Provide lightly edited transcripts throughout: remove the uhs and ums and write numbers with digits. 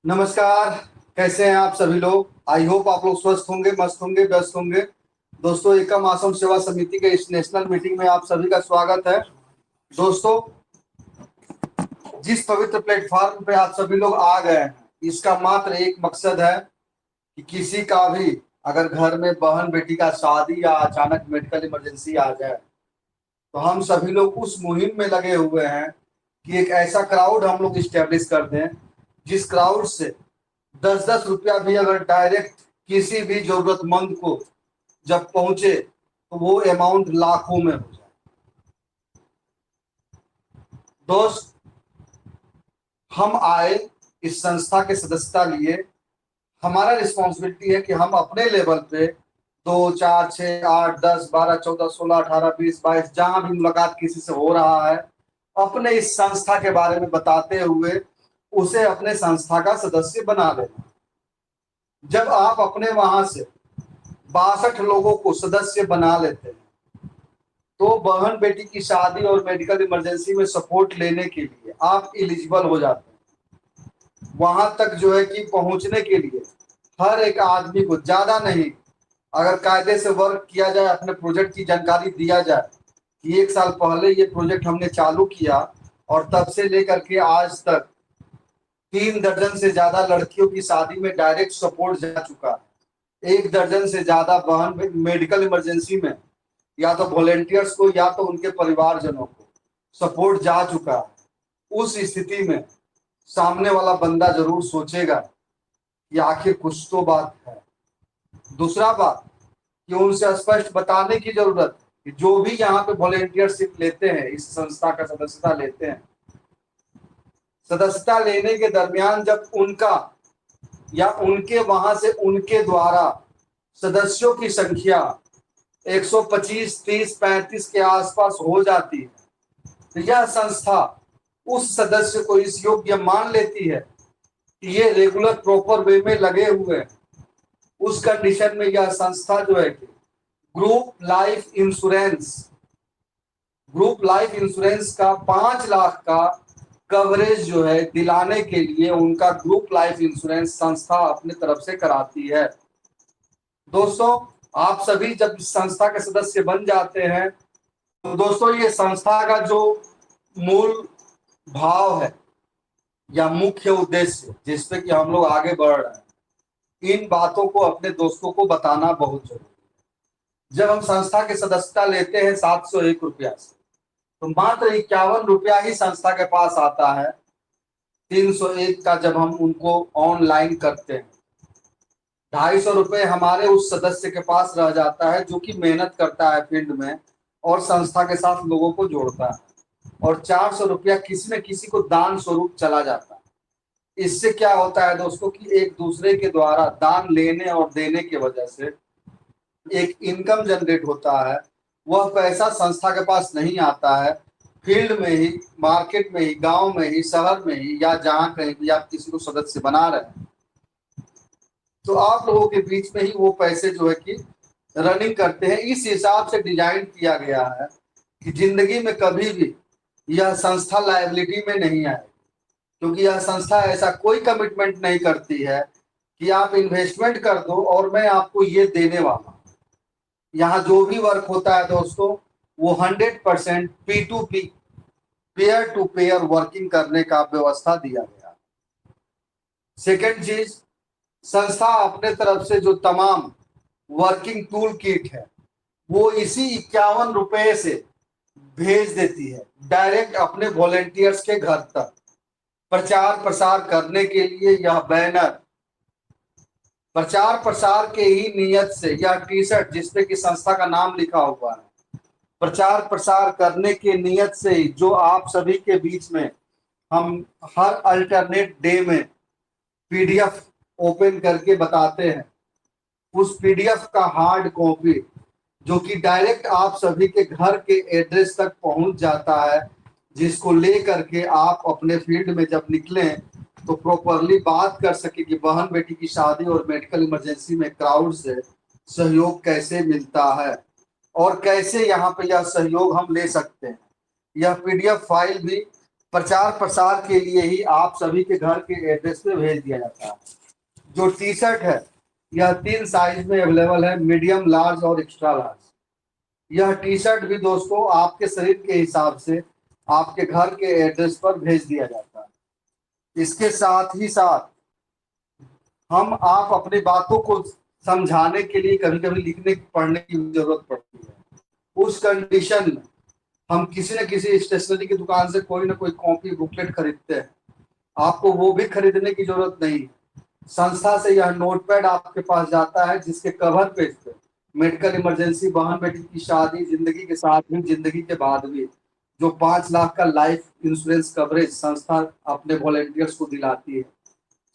नमस्कार। कैसे हैं आप सभी लोग? आई होप आप लोग स्वस्थ होंगे, मस्त होंगे, व्यस्त होंगे। दोस्तों, एकम आश्रम सेवा समिति के इस नेशनल मीटिंग में आप सभी का स्वागत है। दोस्तों, जिस पवित्र प्लेटफॉर्म पे आप सभी लोग आ गए हैं, इसका मात्र एक मकसद है कि किसी का भी अगर घर में बहन बेटी का शादी या अचानक मेडिकल इमरजेंसी आ जाए, तो हम सभी लोग उस मुहिम में लगे हुए हैं कि एक ऐसा क्राउड हम लोग इस्टेब्लिश कर दें, जिस क्राउड से 10-10 रुपया भी अगर डायरेक्ट किसी भी जरूरतमंद को जब पहुंचे तो वो अमाउंट लाखों में हो जाए। दोस्त, हम आए इस संस्था के सदस्यता लिए। हमारा रिस्पॉन्सिबिलिटी है कि हम अपने लेवल पे 2, 4, 6, 8, 10, 12, 14, 16, 18, 20, 22 जहां भी मुलाकात किसी से हो रहा है, अपने इस संस्था के बारे में बताते हुए उसे अपने संस्था का सदस्य बना लेना। जब आप अपने वहां से 62 लोगों को सदस्य बना लेते हैं, तो बहन बेटी की शादी और मेडिकल इमरजेंसी में सपोर्ट लेने के लिए आप एलिजिबल हो जाते हैं। वहां तक जो है कि पहुंचने के लिए हर एक आदमी को ज्यादा नहीं, अगर कायदे से वर्क किया जाए, अपने प्रोजेक्ट की जानकारी दिया जाए कि 1 साल पहले ये प्रोजेक्ट हमने चालू किया और तब से लेकर के आज तक 3 दर्जन से ज्यादा लड़कियों की शादी में डायरेक्ट सपोर्ट जा चुका है। 1 दर्जन से ज्यादा बहन मेडिकल इमरजेंसी में या तो वॉलेंटियर्स को या तो उनके परिवारजनों को सपोर्ट जा चुका है। उस स्थिति में सामने वाला बंदा जरूर सोचेगा कि आखिर कुछ तो बात है। दूसरा बात कि उनसे स्पष्ट बताने की जरूरत है कि जो भी यहाँ पे वॉलेंटियरशिप लेते हैं, इस संस्था का सदस्यता लेते हैं, सदस्यता लेने के दरमियान जब उनका या उनके वहां से उनके द्वारा सदस्यों की संख्या 125, 30, 35 के आसपास हो जाती है, तो यह संस्था उस सदस्य को इस योग्य मान लेती है कि ये रेगुलर प्रॉपर वे में लगे हुए हैं। उस कंडीशन में यह संस्था जो है कि ग्रुप लाइफ इंश्योरेंस का 5 लाख का कवरेज जो है दिलाने के लिए उनका ग्रुप लाइफ इंश्योरेंस संस्था अपनी तरफ से कराती है। दोस्तों, आप सभी जब इस संस्था के सदस्य बन जाते हैं, तो दोस्तों ये संस्था का जो मूल भाव है या मुख्य उद्देश्य जिस पे कि हम लोग आगे बढ़ रहे हैं, इन बातों को अपने दोस्तों को बताना बहुत जरूरी है। जब हम संस्था की सदस्यता लेते हैं 701 रुपया से, तो मात्र 51 रुपया ही संस्था के पास आता है। 301 का जब हम उनको ऑनलाइन करते हैं, 250 रुपये हमारे उस सदस्य के पास रह जाता है जो कि मेहनत करता है फील्ड में और संस्था के साथ लोगों को जोड़ता है, और 400 रुपया किसी न किसी को दान स्वरूप चला जाता है। इससे क्या होता है दोस्तों कि एक दूसरे के द्वारा दान लेने और देने की वजह से एक इनकम जनरेट होता है। वह पैसा संस्था के पास नहीं आता है, फील्ड में ही, मार्केट में ही, गांव में ही, शहर में ही, या जहां कहीं भी आप किसी को सदस्य बना रहे हैं, तो आप लोगों के बीच में ही वो पैसे जो है कि रनिंग करते हैं। इस हिसाब से डिजाइन किया गया है कि जिंदगी में कभी भी यह संस्था लायबिलिटी में नहीं आए, क्योंकि यह संस्था ऐसा कोई कमिटमेंट नहीं करती है कि आप इन्वेस्टमेंट कर दो और मैं आपको ये देने वाला हूं। यहाँ जो भी वर्क होता है दोस्तों, वो 100% P2P, pair to pair working करने का व्यवस्था दिया गया। सेकेंड चीज, संस्था अपने तरफ से जो तमाम वर्किंग टूल किट है वो इसी 51 रुपए से भेज देती है डायरेक्ट अपने वॉलेंटियर्स के घर तक। प्रचार प्रसार करने के लिए यह बैनर, प्रचार प्रसार के ही नियत से यह टी शर्ट जिसपे कि संस्था का नाम लिखा हुआ है, प्रचार प्रसार करने के नियत से ही जो आप सभी के बीच में हम हर अल्टरनेट डे में पीडीएफ ओपन करके बताते हैं, उस पीडीएफ का हार्ड कॉपी जो कि डायरेक्ट आप सभी के घर के एड्रेस तक पहुंच जाता है, जिसको ले करके आप अपने फील्ड में जब निकलें तो प्रॉपरली बात कर सके कि बहन बेटी की शादी और मेडिकल इमरजेंसी में क्राउड से सहयोग कैसे मिलता है और कैसे यहाँ पे यह सहयोग हम ले सकते हैं। यह पीडीएफ फाइल भी प्रचार प्रसार के लिए ही आप सभी के घर के एड्रेस पे भेज दिया जाता है। जो टी शर्ट है यह 3 साइज में अवेलेबल है, मीडियम, लार्ज और एक्स्ट्रा लार्ज। यह टी शर्ट भी दोस्तों आपके शरीर के हिसाब से आपके घर के एड्रेस पर भेज दिया जाता है। इसके साथ ही साथ हम आप अपनी बातों को समझाने के लिए कभी कभी लिखने पढ़ने की जरूरत पड़ती है। उस कंडीशन में हम किसी न किसी स्टेशनरी की दुकान से कोई ना कोई कॉपी बुकलेट खरीदते हैं। आपको वो भी खरीदने की जरूरत नहीं। संस्था से यह नोटपैड आपके पास जाता है जिसके कवर पेज पे मेडिकल इमरजेंसी, बहन बेटी की शादी, जिंदगी के साथ भी, जिंदगी के बाद भी जो 5 लाख का लाइफ इंश्योरेंस कवरेज संस्था अपने वॉलेंटियर्स को दिलाती है,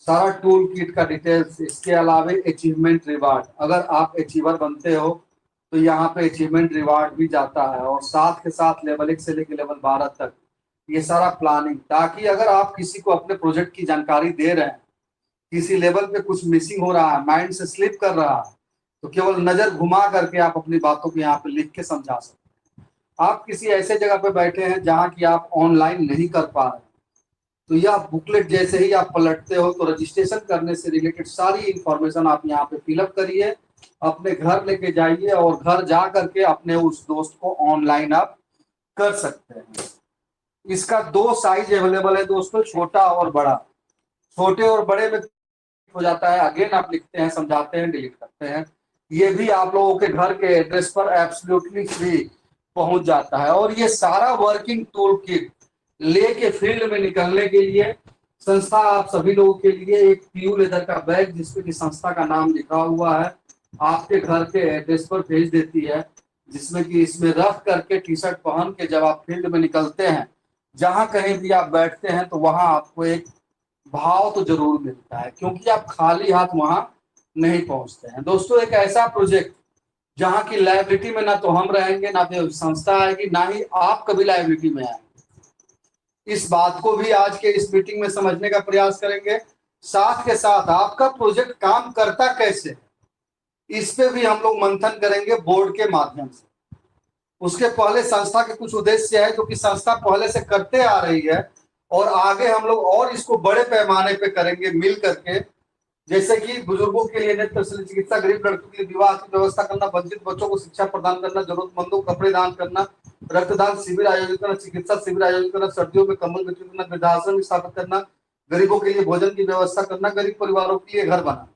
सारा टूल किट का डिटेल्स। इसके अलावा अचीवमेंट रिवार्ड, अगर आप अचीवर बनते हो तो यहाँ पे अचीवमेंट रिवार्ड भी जाता है, और साथ के साथ लेवल 1 से लेकर लेवल 12 तक ये सारा प्लानिंग, ताकि अगर आप किसी को अपने प्रोजेक्ट की जानकारी दे रहे हैं, किसी लेवल पे कुछ मिसिंग हो रहा है, माइंड से स्लिप कर रहा है, तो केवल नजर घुमा करके आप अपनी बातों को यहाँ पे लिख के समझा सकते हैं। आप किसी ऐसे जगह पे बैठे हैं जहाँ की आप ऑनलाइन नहीं कर पा रहे, तो यह बुकलेट जैसे ही आप पलटते हो तो रजिस्ट्रेशन करने से रिलेटेड सारी इंफॉर्मेशन आप यहाँ पे फिलअप करिए, अपने घर लेके जाइए और घर जा करके अपने उस दोस्त को ऑनलाइन आप कर सकते हैं। इसका 2 साइज अवेलेबल है दोस्तों, छोटा और बड़ा। छोटे और बड़े में हो जाता है, अगेन आप लिखते हैं, समझाते हैं, डिलीट करते हैं। ये भी आप लोगों के घर के एड्रेस पर एब्सोल्युटली फ्री पहुंच जाता है। और ये सारा वर्किंग टूल किट लेके फील्ड में निकलने के लिए संस्था आप सभी लोगों के लिए एक पीयू लेदर का बैग जिसपे कि संस्था का नाम लिखा हुआ है आपके घर के एड्रेस पर भेज देती है, जिसमें कि इसमें रख करके टी शर्ट पहन के जब आप फील्ड में निकलते हैं, जहां कहीं भी आप बैठते हैं, तो वहां आपको एक भाव तो जरूर मिलता है, क्योंकि आप खाली हाथ वहां नहीं पहुंचते हैं। दोस्तों एक ऐसा प्रोजेक्ट जहां की लायबिलिटी में ना तो हम रहेंगे, ना तो संस्था आएगी, ना ही आप कभी लायबिलिटी में आएंगे। इस बात को भी आज के इस मीटिंग में समझने का प्रयास करेंगे। साथ के साथ आपका प्रोजेक्ट काम करता कैसे, इस पे भी हम लोग मंथन करेंगे बोर्ड के माध्यम से। उसके पहले संस्था के कुछ उद्देश्य है जो कि संस्था पहले से करते आ रही है, और आगे हम लोग और इसको बड़े पैमाने पे करेंगे मिल करके। जैसे कि बुजुर्गों के लिए नेत्र चिकित्सा, गरीब लड़कों के लिए विवाह की व्यवस्था करना, वंचित बच्चों को शिक्षा प्रदान करना, जरूरतमंदों को कपड़े दान करना, रक्तदान शिविर आयोजित करना, चिकित्सा शिविर आयोजित करना, सर्दियों में कंबल वितरित करना, वृद्धाश्रम स्थापित करना, गरीबों के लिए भोजन की व्यवस्था करना, गरीब परिवारों के लिए घर बनाना।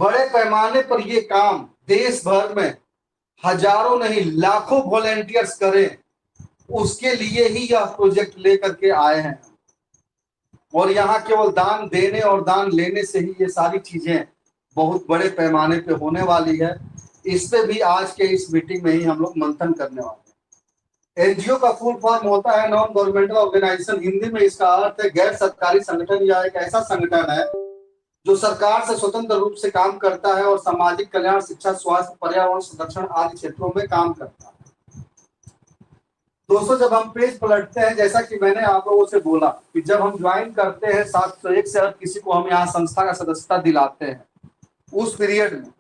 बड़े पैमाने पर ये काम देश भर में हजारों नहीं लाखों वॉलेंटियर्स करें, उसके लिए ही यह प्रोजेक्ट लेकर के आए हैं। और यहाँ केवल दान देने और दान लेने से ही ये सारी चीजें बहुत बड़े पैमाने पे होने वाली है। इस पे भी आज के इस मीटिंग में ही हम लोग मंथन करने वाले हैं। एनजीओ का फुल फॉर्म होता है नॉन गवर्नमेंटल ऑर्गेनाइजेशन। हिंदी में इसका अर्थ है गैर सरकारी संगठन, या एक ऐसा संगठन है जो सरकार से स्वतंत्र रूप से काम करता है और सामाजिक कल्याण, शिक्षा, स्वास्थ्य, पर्यावरण संरक्षण आदि क्षेत्रों में काम करता है। दोस्तों जब हम पेज पलटते हैं, जैसा कि मैंने आप लोगों से बोला कि जब हम ज्वाइन करते हैं 701 से अधिक किसी को हम यहाँ संस्था का सदस्यता दिलाते हैं, उस पीरियड में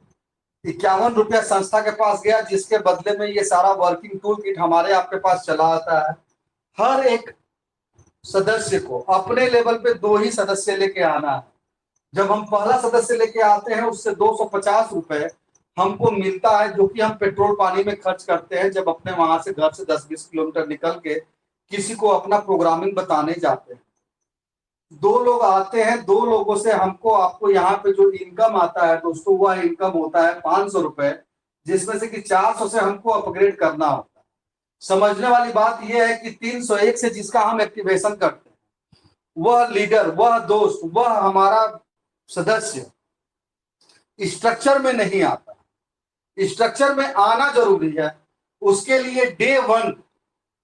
51 रुपया संस्था के पास गया, जिसके बदले में ये सारा वर्किंग टूल किट हमारे आपके पास चला आता है। हर एक सदस्य को अपने लेवल पे 2 ही सदस्य लेके आना है। जब हम पहला सदस्य लेके आते हैं उससे 250 रुपए हमको मिलता है, जो कि हम पेट्रोल पानी में खर्च करते हैं जब अपने वहां से घर से 10-20 किलोमीटर निकल के किसी को अपना प्रोग्रामिंग बताने जाते हैं। 2 लोग आते हैं, 2 लोगों से हमको आपको यहाँ पे जो इनकम आता है दोस्तों, वह इनकम होता है 500 रुपए, जिसमें से कि 400 से हमको अपग्रेड करना होता है। समझने वाली बात यह है कि 301 से जिसका हम एक्टिवेशन करते हैं, वह लीडर, वह दोस्त, वह हमारा सदस्य स्ट्रक्चर में नहीं आता। स्ट्रक्चर में आना जरूरी है। उसके लिए डे 1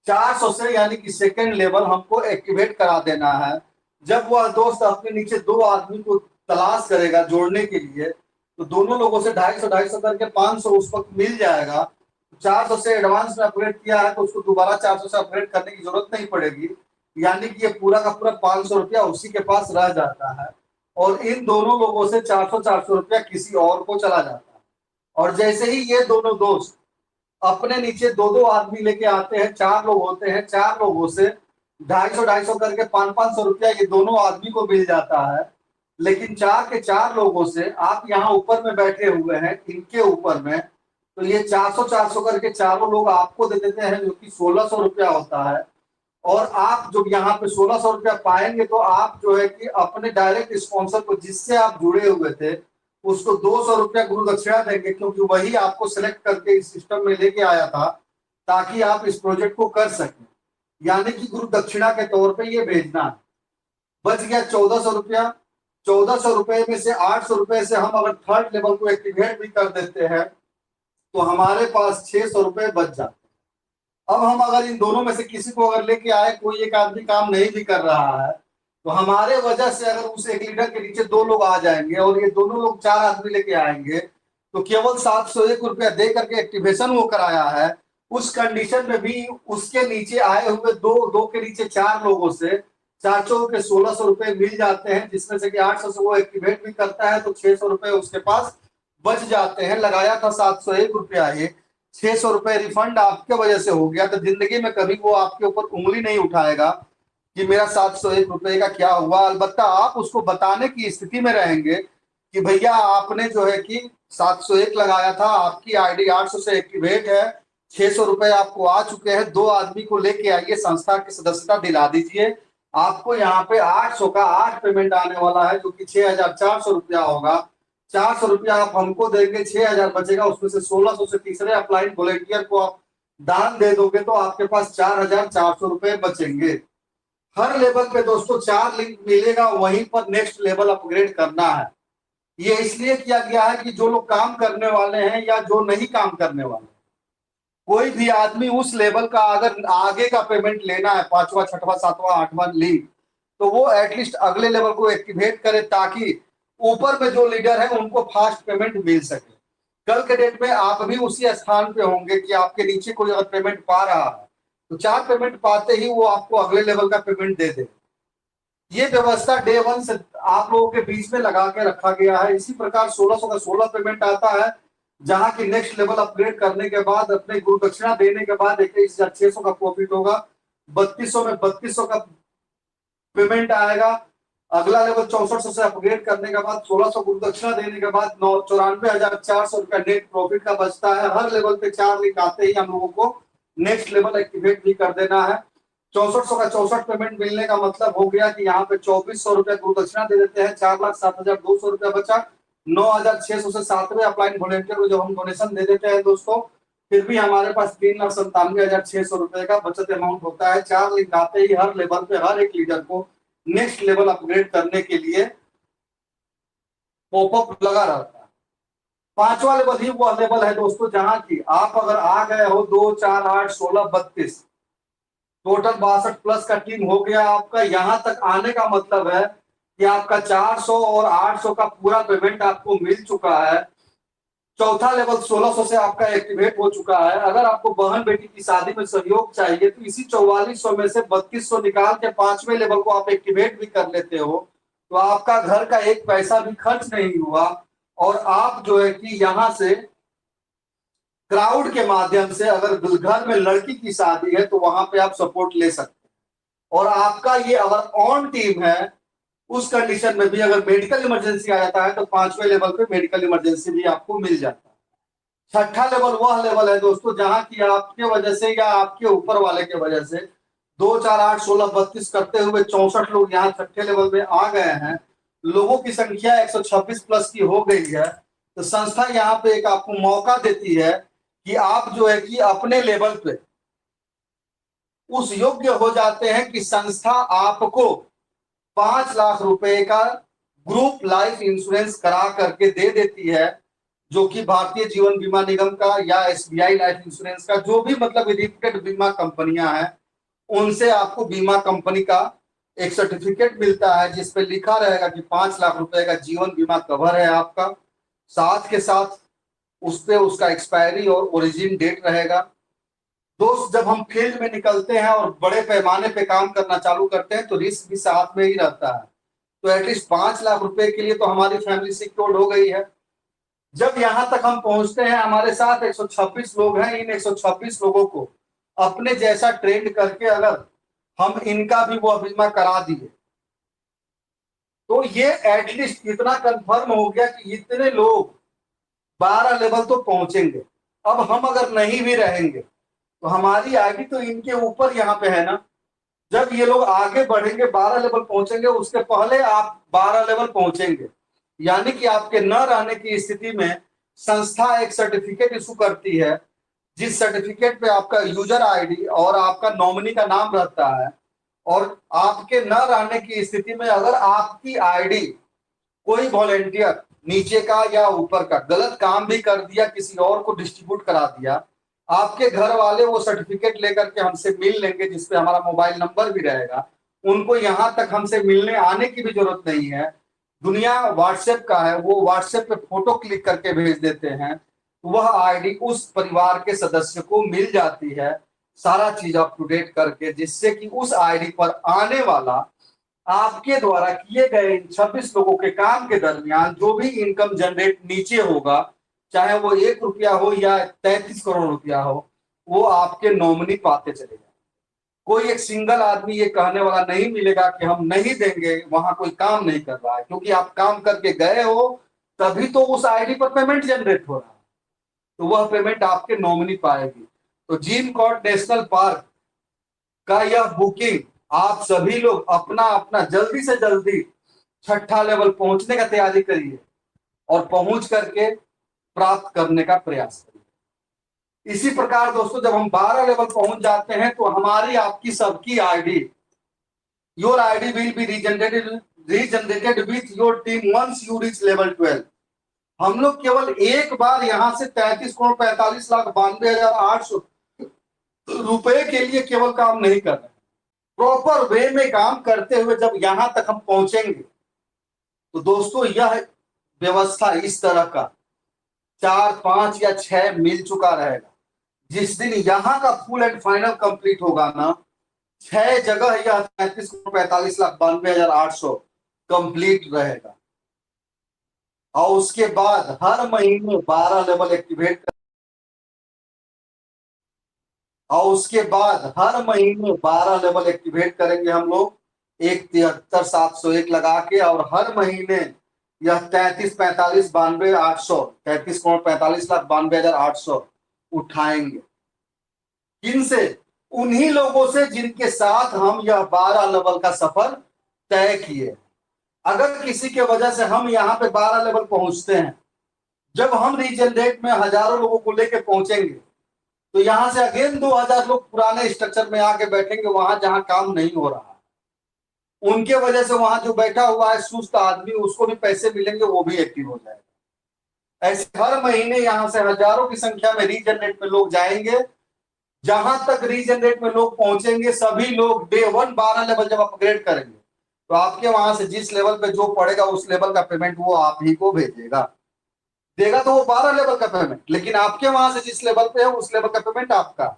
400 से यानी कि सेकेंड लेवल हमको एक्टिवेट करा देना है। जब वह दोस्त अपने नीचे 2 आदमी को तलाश करेगा जोड़ने के लिए, तो दोनों लोगों से 250 करके 500 उस वक्त मिल जाएगा। 400 से एडवांस में अपग्रेड किया है तो उसको दोबारा 400 से अपग्रेड करने की जरूरत नहीं पड़ेगी, यानी कि ये पूरा का पूरा 500 रुपया उसी के पास रह जाता है, और इन दोनों लोगों से 400 रुपया किसी और को चला जाता है। और जैसे ही ये दोनों दोस्त अपने नीचे 2 आदमी लेके आते हैं, 4 लोग होते हैं, 4 लोगों से 250-250 करके 500-500 रुपया ये दोनों आदमी को मिल जाता है। लेकिन 4 के 4 लोगों से आप यहाँ ऊपर में बैठे हुए हैं, इनके ऊपर में, तो ये 400-400 करके चारों लोग आपको दे देते हैं, जो कि 1600 रुपया होता है। और आप जब यहाँ पे 1600 रुपया पाएंगे तो आप जो है कि अपने डायरेक्ट स्पॉन्सर को, जिससे आप जुड़े हुए थे, उसको 200 रुपया गुरु दक्षिणा देंगे, क्योंकि वही आपको सिलेक्ट करके इस सिस्टम में लेके आया था ताकि आप इस प्रोजेक्ट को कर सकें। यानी कि गुरु दक्षिणा के तौर पे ये भेजना है। बच गया 1400 रुपया। 1400 रुपए में से 800 रुपए से हम अगर थर्ड लेवल को एक्टिवेट भी कर देते हैं तो हमारे पास 600 रुपए बच जाते हैं। अब हम अगर इन दोनों में से किसी को अगर लेके आए, कोई एक आदमी काम नहीं भी कर रहा है, तो हमारे वजह से अगर उस एक लीडर के नीचे 2 लोग आ जाएंगे और ये दोनों लोग 4 आदमी लेके आएंगे, तो केवल 701 रुपया दे करके एक्टिवेशन वो कराया है। उस कंडीशन में भी उसके नीचे आए हुए दो के नीचे 4 लोगों से 400 के 1600 रुपए मिल जाते हैं, जिसमें से कि 800 से वो एक्टिवेट भी करता है, तो 600 रुपए उसके पास बच जाते हैं। लगाया था 701 रुपया, ये 600 रुपए रिफंड आपके वजह से हो गया। तो जिंदगी में कभी वो आपके ऊपर उंगली नहीं उठाएगा कि मेरा 701 रुपए का क्या हुआ। अलबत्ता आप उसको बताने की स्थिति में रहेंगे कि भैया आपने जो है कि 701 लगाया था, आपकी आईडी 800 से एक्टिवेट है, 600 रुपए आपको आ चुके हैं, 2 आदमी को लेके आइए, संस्था की सदस्यता दिला दीजिए। आपको यहाँ पे 800 का 8 पेमेंट आने वाला है, जो कि 6400 रुपया होगा। 400 रुपया आप हमको देंगे, 6000 बचेगा, उसमें से 1600 से तीसरे अप्लाइड वॉलेंटियर को आप दान दे दोगे तो आपके पास 4400 रुपए बचेंगे। हर लेवल पे दोस्तों 4 लिंक मिलेगा, वहीं पर नेक्स्ट लेवल अपग्रेड करना है। ये इसलिए किया गया है कि जो लोग काम करने वाले हैं या जो नहीं काम करने वाले, कोई भी आदमी उस लेवल का अगर आगे का पेमेंट लेना है, 5वां 6वां 7वां 8वां लिंक, तो वो एटलीस्ट अगले लेवल को एक्टिवेट करे, ताकि ऊपर में जो लीडर है उनको फास्ट पेमेंट मिल सके। कल के डेट में आप भी उसी स्थान पे होंगे कि आपके नीचे कोई अगर पेमेंट पा रहा है तो 4 पेमेंट पाते ही वो आपको अगले लेवल का पेमेंट दे दे। ये व्यवस्था डे 1 से आप लोगों के बीच में लगा के रखा गया है। इसी प्रकार 1600 का 16 पेमेंट आता है, जहां की नेक्स्ट लेवल अपग्रेड करने के बाद, अपने गुरु दक्षिणा देने के बाद 21,600 का प्रॉफिट होगा। 3200 में 3200 का पेमेंट आएगा। अगला लेवल 6400 से अपग्रेड करने के बाद 1600 गुरु दक्षिणा देने के बाद 94,400 रुपया नेट प्रॉफिट का बचता है। हर लेवल पे 4 लिंक आते ही हम लोगों को नेक्स्ट लेवल एक्टिवेट भी कर देना है। 6400 का 64 पेमेंट मिलने का मतलब हो गया कि यहाँ पे 2400 रुपया गुरु दक्षिणा दे देते हैं, 4,07,200 रुपया बचा। 9,600 से 7वें अप्लाइड वॉलेंटियर को जब हम डोनेशन दे देते हैं दोस्तों, फिर भी हमारे पास 3,97,600 रुपए का बचत अमाउंट होता है। 4 लिंक आते ही हर लेवल पे हर एक लीडर को नेक्स्ट लेवल अपग्रेड करने के लिए पॉपअप लगा रहता है। 5वां लेवल ही वो लेवल है दोस्तों, जहां की आप अगर आ गए हो 2, 4, 8, 16, 32, टोटल 62 प्लस का टीम हो गया आपका। यहां तक आने का मतलब है कि आपका 400 और 800 का पूरा पेमेंट आपको मिल चुका है। चौथा लेवल 1600 से आपका एक्टिवेट हो चुका है। अगर आपको बहन बेटी की शादी में सहयोग चाहिए तो इसी 4400 में से 3200 निकाल के 5वें लेवल को आप एक्टिवेट भी कर लेते हो, तो आपका घर का एक पैसा भी खर्च नहीं हुआ। और आप जो है कि यहाँ से क्राउड के माध्यम से अगर घर में लड़की की शादी है तो वहां पे आप सपोर्ट ले सकते हैं। और आपका ये अगर ऑन टीम है, उस कंडीशन में भी अगर मेडिकल इमरजेंसी आ जाता है तो 5वें लेवल पे मेडिकल इमरजेंसी भी आपको मिल जाता है। छठा लेवल वह लेवल है दोस्तों, जहां की आपके वजह से या आपके ऊपर वाले के वजह से 2, 4, 8, 16, 32 करते हुए 64 लोग यहाँ छठे लेवल में आ गए हैं। लोगों की संख्या 126 प्लस की हो गई है। तो संस्था यहाँ पे एक आपको मौका देती है कि आप जो है कि अपने लेवल पे उस योग्य हो जाते हैं कि संस्था आपको 5 लाख रुपए का ग्रुप लाइफ इंश्योरेंस करा करके दे देती है, जो कि भारतीय जीवन बीमा निगम का या एसबीआई लाइफ इंश्योरेंस का, जो भी मतलब रजिस्टर्ड बीमा कंपनियां हैं, उनसे आपको बीमा कंपनी का एक सर्टिफिकेट मिलता है जिसपे लिखा रहेगा कि 5 लाख रुपए का जीवन बीमा कवर है आपका। साथ के साथ उस पे उसका एक्सपायरी और ओरिजिन डेट रहेगा। दोस्त, जब हम फील्ड में निकलते हैं और बड़े पैमाने पे काम करना चालू करते हैं तो रिस्क भी साथ में ही रहता है। तो एटलीस्ट 5 लाख रुपए के लिए तो हमारी फैमिली सिक्योर्ड हो गई है। जब यहां तक हम पहुंचते हैं, हमारे साथ 126 लोग हैं। इन 126 लोगों को अपने जैसा ट्रेंड करके अगर हम इनका भी वो बीमा करा दिए। तो ये एटलीस्ट इतना कंफर्म हो गया कि इतने लोग 12 लेवल तो पहुंचेंगे। अब हम अगर नहीं भी रहेंगे तो हमारी आईडी तो इनके ऊपर यहाँ पे है ना। जब ये लोग आगे बढ़ेंगे 12 लेवल पहुंचेंगे, उसके पहले आप 12 लेवल पहुंचेंगे, यानी कि आपके न रहने की स्थिति में संस्था एक सर्टिफिकेट इशू करती है, जिस सर्टिफिकेट पे आपका यूजर आईडी और आपका नॉमिनी का नाम रहता है। और आपके न रहने की स्थिति में अगर आपकी आईडी कोई वॉलेंटियर नीचे का या ऊपर का गलत काम भी कर दिया, किसी और को डिस्ट्रीब्यूट करा दिया, आपके घर वाले वो सर्टिफिकेट लेकर के हमसे मिल लेंगे, जिसपे हमारा मोबाइल नंबर भी रहेगा। उनको यहाँ तक हमसे मिलने आने की भी जरूरत नहीं है। दुनिया व्हाट्सएप का है, वो व्हाट्सएप पे फोटो क्लिक करके भेज देते हैं, वह आईडी उस परिवार के सदस्य को मिल जाती है, सारा चीज अप टू डेट करके, जिससे कि उस आईडी पर आने वाला आपके द्वारा किए गए इन 26 लोगों के काम के दरमियान जो भी इनकम जनरेट नीचे होगा, चाहे वो 1 रुपया हो या 33 करोड़ रुपया हो, वो आपके नॉमिनी पाते चले जाए। कोई एक सिंगल आदमी ये कहने वाला नहीं मिलेगा कि हम नहीं देंगे, वहां कोई काम नहीं कर रहा है, क्योंकि आप काम करके गए हो तभी तो उस आईडी पर पेमेंट जनरेट हो रहा है, तो वह पेमेंट आपके नॉमिनी पाएगी। तो जिम कॉर्ट नेशनल पार्क का यह बुकिंग आप सभी लोग अपना अपना जल्दी से जल्दी 6ठा लेवल पहुंचने का तैयारी करिए और पहुंच करके प्राप्त करने का प्रयास करिए। इसी प्रकार दोस्तों, जब हम 12 लेवल पहुंच जाते हैं तो हमारी आपकी सबकी ID, your ID will be regenerated with your team once you reach level 12। हम लोग केवल एक बार यहां से 33,45,92,800 रुपए के लिए केवल काम नहीं कर रहे, प्रॉपर वे में काम करते हुए जब यहां तक हम पहुंचेंगे तो दोस्तों यह व्यवस्था इस तरह का 4, 5 या 6 मिल चुका रहेगा। जिस दिन यहां का फुल एंड फाइनल कंप्लीट होगा ना, 6 जगह यह 33,45,92,800 कंप्लीट रहेगा। और उसके बाद हर महीने 12 लेवल एक्टिवेट करेंगे हम लोग 1,73,701 लगा के, और हर महीने यह 33,45,92,800 33,45,92,800 उठाएंगे। किनसे? उन्हीं लोगों से जिनके साथ हम यह 12 लेवल का सफर तय किए। अगर किसी के वजह से हम यहाँ पे 12 लेवल पहुंचते हैं, जब हम रीजनरेट में हजारों लोगों को लेकर पहुंचेंगे तो यहां से अगेन 2000 लोग पुराने स्ट्रक्चर में आके बैठेंगे, वहां जहां काम नहीं हो रहा है। उनके वजह से वहां जो बैठा हुआ है सुस्त आदमी, उसको भी पैसे मिलेंगे, वो भी एक्टिव हो जाएगा। ऐसे हर महीने यहां से हजारों की संख्या में रीजनरेट में लोग जाएंगे। जहां तक रीजनरेट में लोग पहुंचेंगे, सभी लोग डे 1 12 लेवल जब अपग्रेड करेंगे तो आपके वहां से जिस लेवल पे जो पड़ेगा उस लेवल का पेमेंट वो आप ही को भेजेगा। देगा तो वो 12 लेवल का पेमेंट, लेकिन आपके वहां से जिस लेवल पे है उस लेवल का पेमेंट आपका,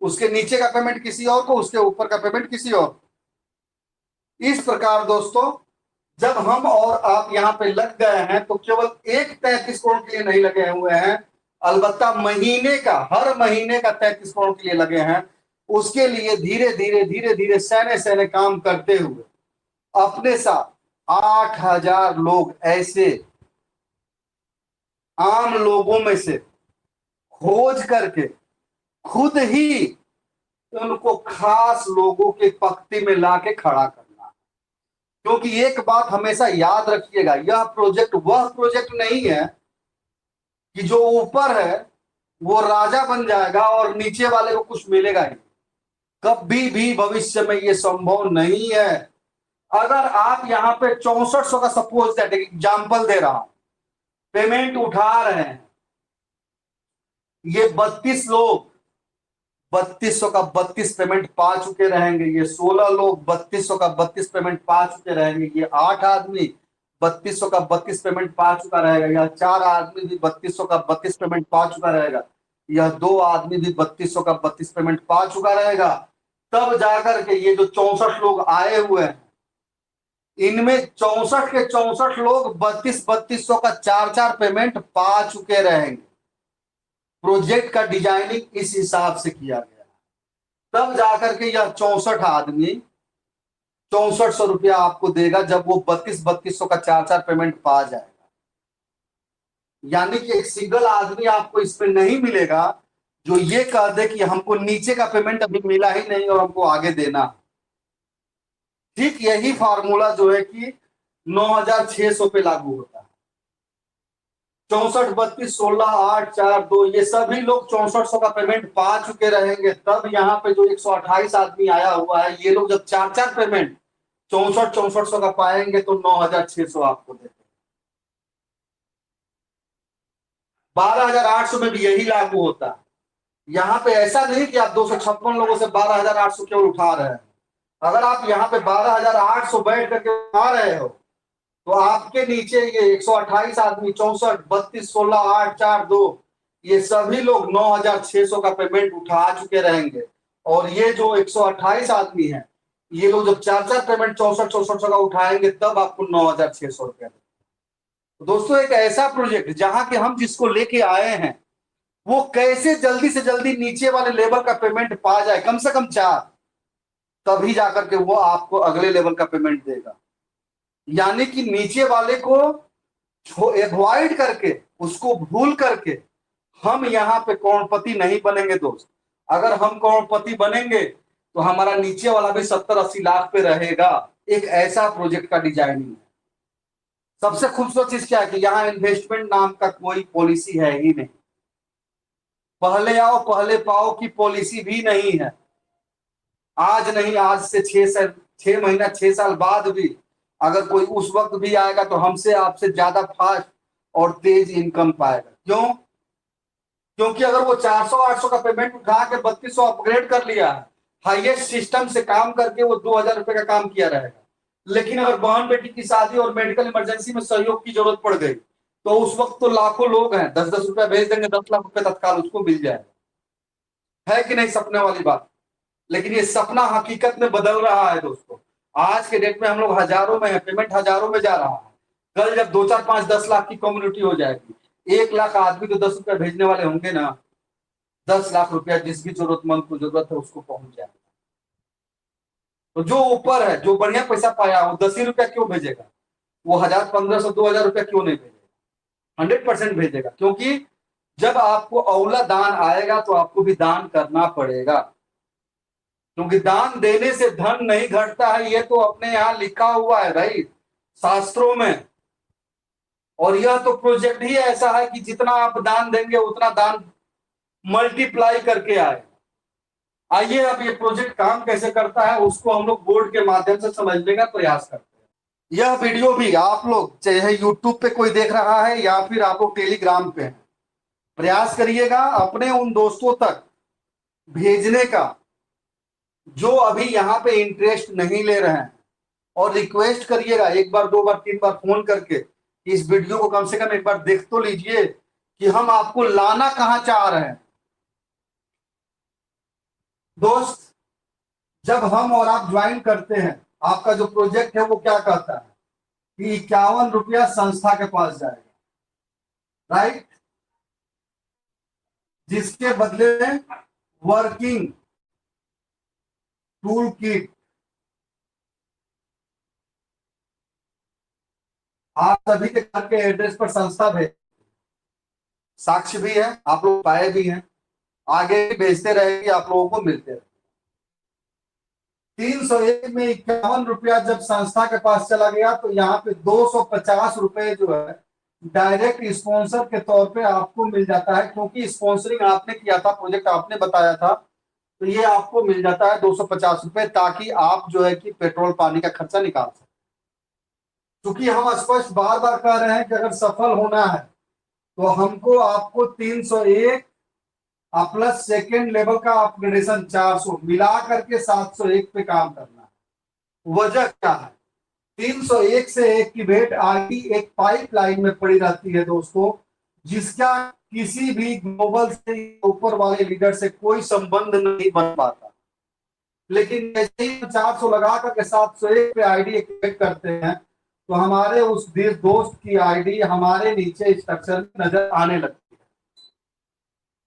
उसके नीचे का पेमेंट किसी और को, उसके ऊपर का पेमेंट किसी और। इस प्रकार दोस्तों, जब हम और आप यहाँ पे लग गए हैं तो केवल एक 33 करोड़ के लिए नहीं लगे हुए हैं, अलबत्ता महीने का, हर महीने का 33 करोड़ के लिए लगे हैं। उसके लिए धीरे धीरे सहने काम करते हुए अपने साथ 8,000 लोग ऐसे आम लोगों में से खोज करके खुद ही उनको खास लोगों के पंक्ति में लाके खड़ा करना है। क्योंकि एक बात हमेशा याद रखिएगा, यह प्रोजेक्ट वह प्रोजेक्ट नहीं है कि जो ऊपर है वो राजा बन जाएगा और नीचे वाले को कुछ मिलेगा ही। कभी भी भविष्य में ये संभव नहीं है। अगर आप यहाँ पे 6400 का सपोज दैट एग्जाम्पल दे रहा हूं, पेमेंट उठा रहे हैं, ये 32 लोग 3200 का 32 पेमेंट पा चुके रहेंगे, ये 16 लोग 3200 का 32 पेमेंट पा चुके रहेंगे, ये 8 आदमी 3200 का 32 पेमेंट पा चुका रहेगा, यह 4 आदमी भी 3200 का 32 पेमेंट पा चुका रहेगा, यह 2 आदमी भी 3200 का 32 पेमेंट पा चुका रहेगा। तब जाकर के ये जो 64 लोग आए हुए हैं, इनमें 64 के 64 लोग 3200 का 4 पेमेंट पा चुके रहेंगे। प्रोजेक्ट का डिजाइनिंग इस हिसाब से किया गया है। तब जाकर के यह 64 आदमी 6400 रुपया आपको देगा, जब वो 3200 का 4 पेमेंट पा जाएगा। यानी कि एक सिंगल आदमी आपको इसमें नहीं मिलेगा जो ये कह दे कि हमको नीचे का पेमेंट अभी मिला ही नहीं और हमको आगे देना। ठीक यही फार्मूला जो है कि 9600 पे लागू होता है। 64, 32, 16, 8, 4, 2 ये सभी लोग 6400 का पेमेंट पा चुके रहेंगे। तब यहाँ पे जो 128 आदमी आया हुआ है, ये लोग जब 4 पेमेंट 6400 का पाएंगे तो 9600 आपको देते। 12800 में भी यही लागू होता है। यहाँ पे ऐसा नहीं कि आप 256 लोगों से 12800 केवल उठा रहे हैं। अगर आप यहाँ पे 12800 बैठ करके उठा रहे हो तो आपके नीचे ये 128 आदमी 64, 32, 16, 8, 4, 2 ये सभी लोग 9600 का पेमेंट उठा चुके रहेंगे। और ये जो 128 आदमी हैं, ये लोग जब 4 पेमेंट 64 का उठाएंगे तब आपको 9600 रुपया। दोस्तों एक ऐसा प्रोजेक्ट जहां के हम जिसको लेके आए हैं वो कैसे जल्दी से जल्दी नीचे वाले लेवल का पेमेंट पा जाए, कम से कम 4, तभी जाकर के वो आपको अगले लेवल का पेमेंट देगा। यानी कि नीचे वाले को अवॉइड करके, उसको भूल करके हम यहाँ पे करोड़पति नहीं बनेंगे दोस्त। अगर हम करोड़पति बनेंगे तो हमारा नीचे वाला भी 70-80 लाख पे रहेगा। एक ऐसा प्रोजेक्ट का डिजाइनिंग है। सबसे खूबसूरत चीज क्या है कि यहाँ इन्वेस्टमेंट नाम का कोई पॉलिसी है ही नहीं। पहले आओ पहले पाओ की पॉलिसी भी नहीं है। आज नहीं, आज से 6 महीना 6 साल बाद भी अगर कोई उस वक्त भी आएगा तो हमसे आपसे ज्यादा फास्ट और तेज इनकम पाएगा। क्यों? क्योंकि अगर वो 400-800 का पेमेंट उठा के 3200 अपग्रेड कर लिया है, हाईएस्ट सिस्टम से काम करके वो 2000 रुपए का काम किया रहेगा। लेकिन अगर बहन बेटी की शादी और मेडिकल इमरजेंसी में सहयोग की जरूरत पड़ गई तो उस वक्त तो लाखों लोग हैं, 10-10 रुपया भेज देंगे, 10 लाख रुपए तत्काल उसको मिल जाएगा। है कि नहीं सपने वाली बात? लेकिन ये सपना हकीकत में बदल रहा है दोस्तों। आज के डेट में हम लोग हजारों में है, पेमेंट हजारों में जा रहा है। कल जब 2, 4, 5, 10 लाख की कम्युनिटी हो जाएगी, 1 लाख आदमी तो 10 रुपया भेजने वाले होंगे ना। 10 लाख रुपया जिस भी जरूरतमंद को जरूरत है उसको पहुंच जाएगा। तो जो ऊपर है, जो बढ़िया पैसा पाया, वो 10 ही रुपया क्यों भेजेगा? वो 1000, 1500, 2000 रुपया क्यों नहीं भेजेगा? 100% भेजेगा। क्योंकि जब आपको अवला दान आएगा तो आपको भी दान करना पड़ेगा। क्योंकि दान देने से धन नहीं घटता है, ये तो अपने यहाँ लिखा हुआ है भाई शास्त्रों में। और यह तो प्रोजेक्ट ही ऐसा है कि जितना आप दान देंगे उतना दान मल्टीप्लाई करके आए। आइए अब ये प्रोजेक्ट काम कैसे करता है उसको हम लोग बोर्ड के माध्यम से समझने का प्रयास करते हैं। यह वीडियो भी आप लोग चाहे यूट्यूब पे कोई देख रहा है या फिर आप लोग टेलीग्राम पे हैं, प्रयास करिएगा अपने उन दोस्तों तक भेजने का जो अभी यहाँ पे इंटरेस्ट नहीं ले रहे हैं। और रिक्वेस्ट करिएगा 1 बार 2 बार 3 बार फोन करके इस वीडियो को कम से कम एक बार देख तो लीजिए कि हम आपको लाना कहां चाह रहे हैं। दोस्त जब हम और आप ज्वाइन करते हैं, आपका जो प्रोजेक्ट है वो क्या कहता है कि 51 रुपया संस्था के पास जाएगा, राइट? जिसके बदले में वर्किंग टूल किट आप सभी के घर के एड्रेस पर संस्था भेज, साक्ष्य भी है, आप लोग पाए भी हैं, आगे भी भेजते रहेंगे, आप लोगों को मिलते रहे। 301 में 51 रुपया जब संस्था के पास चला गया तो यहाँ पे 250 रुपए जो है डायरेक्ट स्पॉन्सर के तौर पे आपको मिल जाता है। क्योंकि स्पॉन्सरिंग आपने किया था, प्रोजेक्ट आपने बताया था, तो ये आपको मिल जाता है 250 रुपए, ताकि आप जो है कि पेट्रोल पानी का खर्चा निकाल सकें। क्योंकि हम स्पष्ट बार बार कह रहे हैं कि अगर सफल होना है तो हमको आपको 301 प्लस सेकेंड लेवल का अपग्रेडेशन 400 मिला करके 701 पे काम करना है। वजह क्या है? 301 से एक्टिवेट आईडी एक पाइपलाइन में पड़ी रहती है दोस्तों, जिसका किसी भी ग्लोबल से ऊपर वाले लीडर से कोई संबंध नहीं बन पाता। लेकिन जैसे ही 400 लगा करके 701 पे आईडी एक्टिवेट करते हैं तो हमारे उस दोस्त की आईडी हमारे नीचे स्ट्रक्चर में नजर आने लगती है।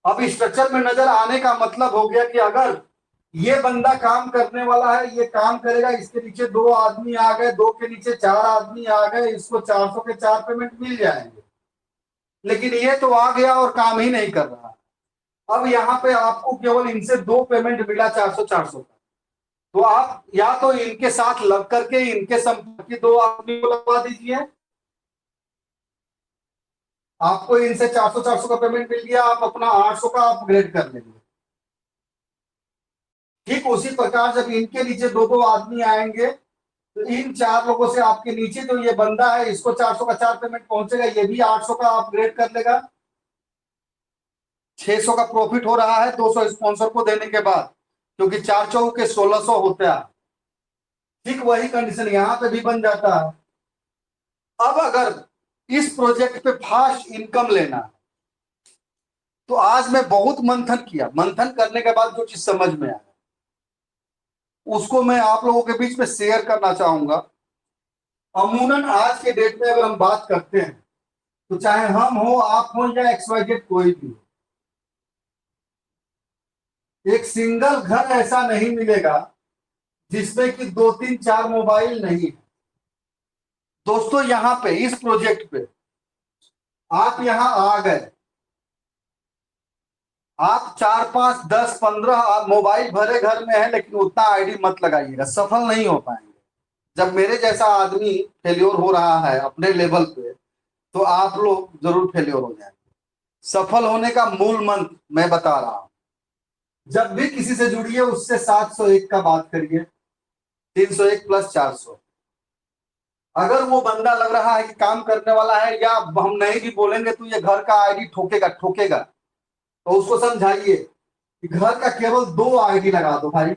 अब स्ट्रक्चर में नजर आने का मतलब हो गया कि अगर ये बंदा काम करने वाला है, ये काम करेगा, इसके नीचे 2 आदमी आ गए, 2 के नीचे 4 आदमी आ गए, इसको 400 के 4 पेमेंट मिल जाएंगे। लेकिन ये तो आ गया और काम ही नहीं कर रहा। अब यहाँ पे आपको केवल इनसे 2 पेमेंट मिला 400 का, तो आप या तो इनके साथ लग करके इनके संपर्क के 2 आदमी को लगवा दीजिए, आपको इनसे 400 का पेमेंट मिल गया, आप अपना 800 का अपग्रेड कर लेंगे। ठीक उसी प्रकार जब इनके नीचे 2 आदमी आएंगे, तो इन 4 लोगों से आपके नीचे जो ये बंदा है, इसको 400 का 4 पेमेंट पहुंचेगा, ये भी 800 का अपग्रेड कर लेगा, 600 का प्रॉफिट हो रहा है 200 स्पॉन्सर को देने के बाद, क्योंकि 4 चौक के 1600 होता है। ठीक वही कंडीशन यहां पे भी बन जाता है। अब अगर इस प्रोजेक्ट पे फास्ट इनकम लेना है, तो आज मैं बहुत मंथन किया, मंथन करने के बाद जो चीज समझ में आया उसको मैं आप लोगों के बीच में शेयर करना चाहूंगा। अमूमन आज के डेट में अगर हम बात करते हैं, तो चाहे हम हो, आप हो या XYZ कोई भी, एक सिंगल घर ऐसा नहीं मिलेगा जिसमें कि 2 3 4 मोबाइल नहीं है। दोस्तों यहां पे इस प्रोजेक्ट पे आप यहां आ गए, आप 4 5 10 15 मोबाइल भरे घर में है, लेकिन उतना आईडी मत लगाइएगा, सफल नहीं हो पाएंगे। जब मेरे जैसा आदमी फेल्योर हो रहा है अपने लेवल पे, तो आप लोग जरूर फेल्योर हो जाएंगे। सफल होने का मूल मंत्र मैं बता रहा हूं, जब भी किसी से जुड़िए उससे 701 का बात करिए, 301 + 400। अगर वो बंदा लग रहा है कि काम करने वाला है, या हम नहीं भी बोलेंगे तो ये घर का आईडी ठोकेगा ठोकेगा, तो उसको समझाइए कि घर का केवल 2 आईडी लगा दो भाई।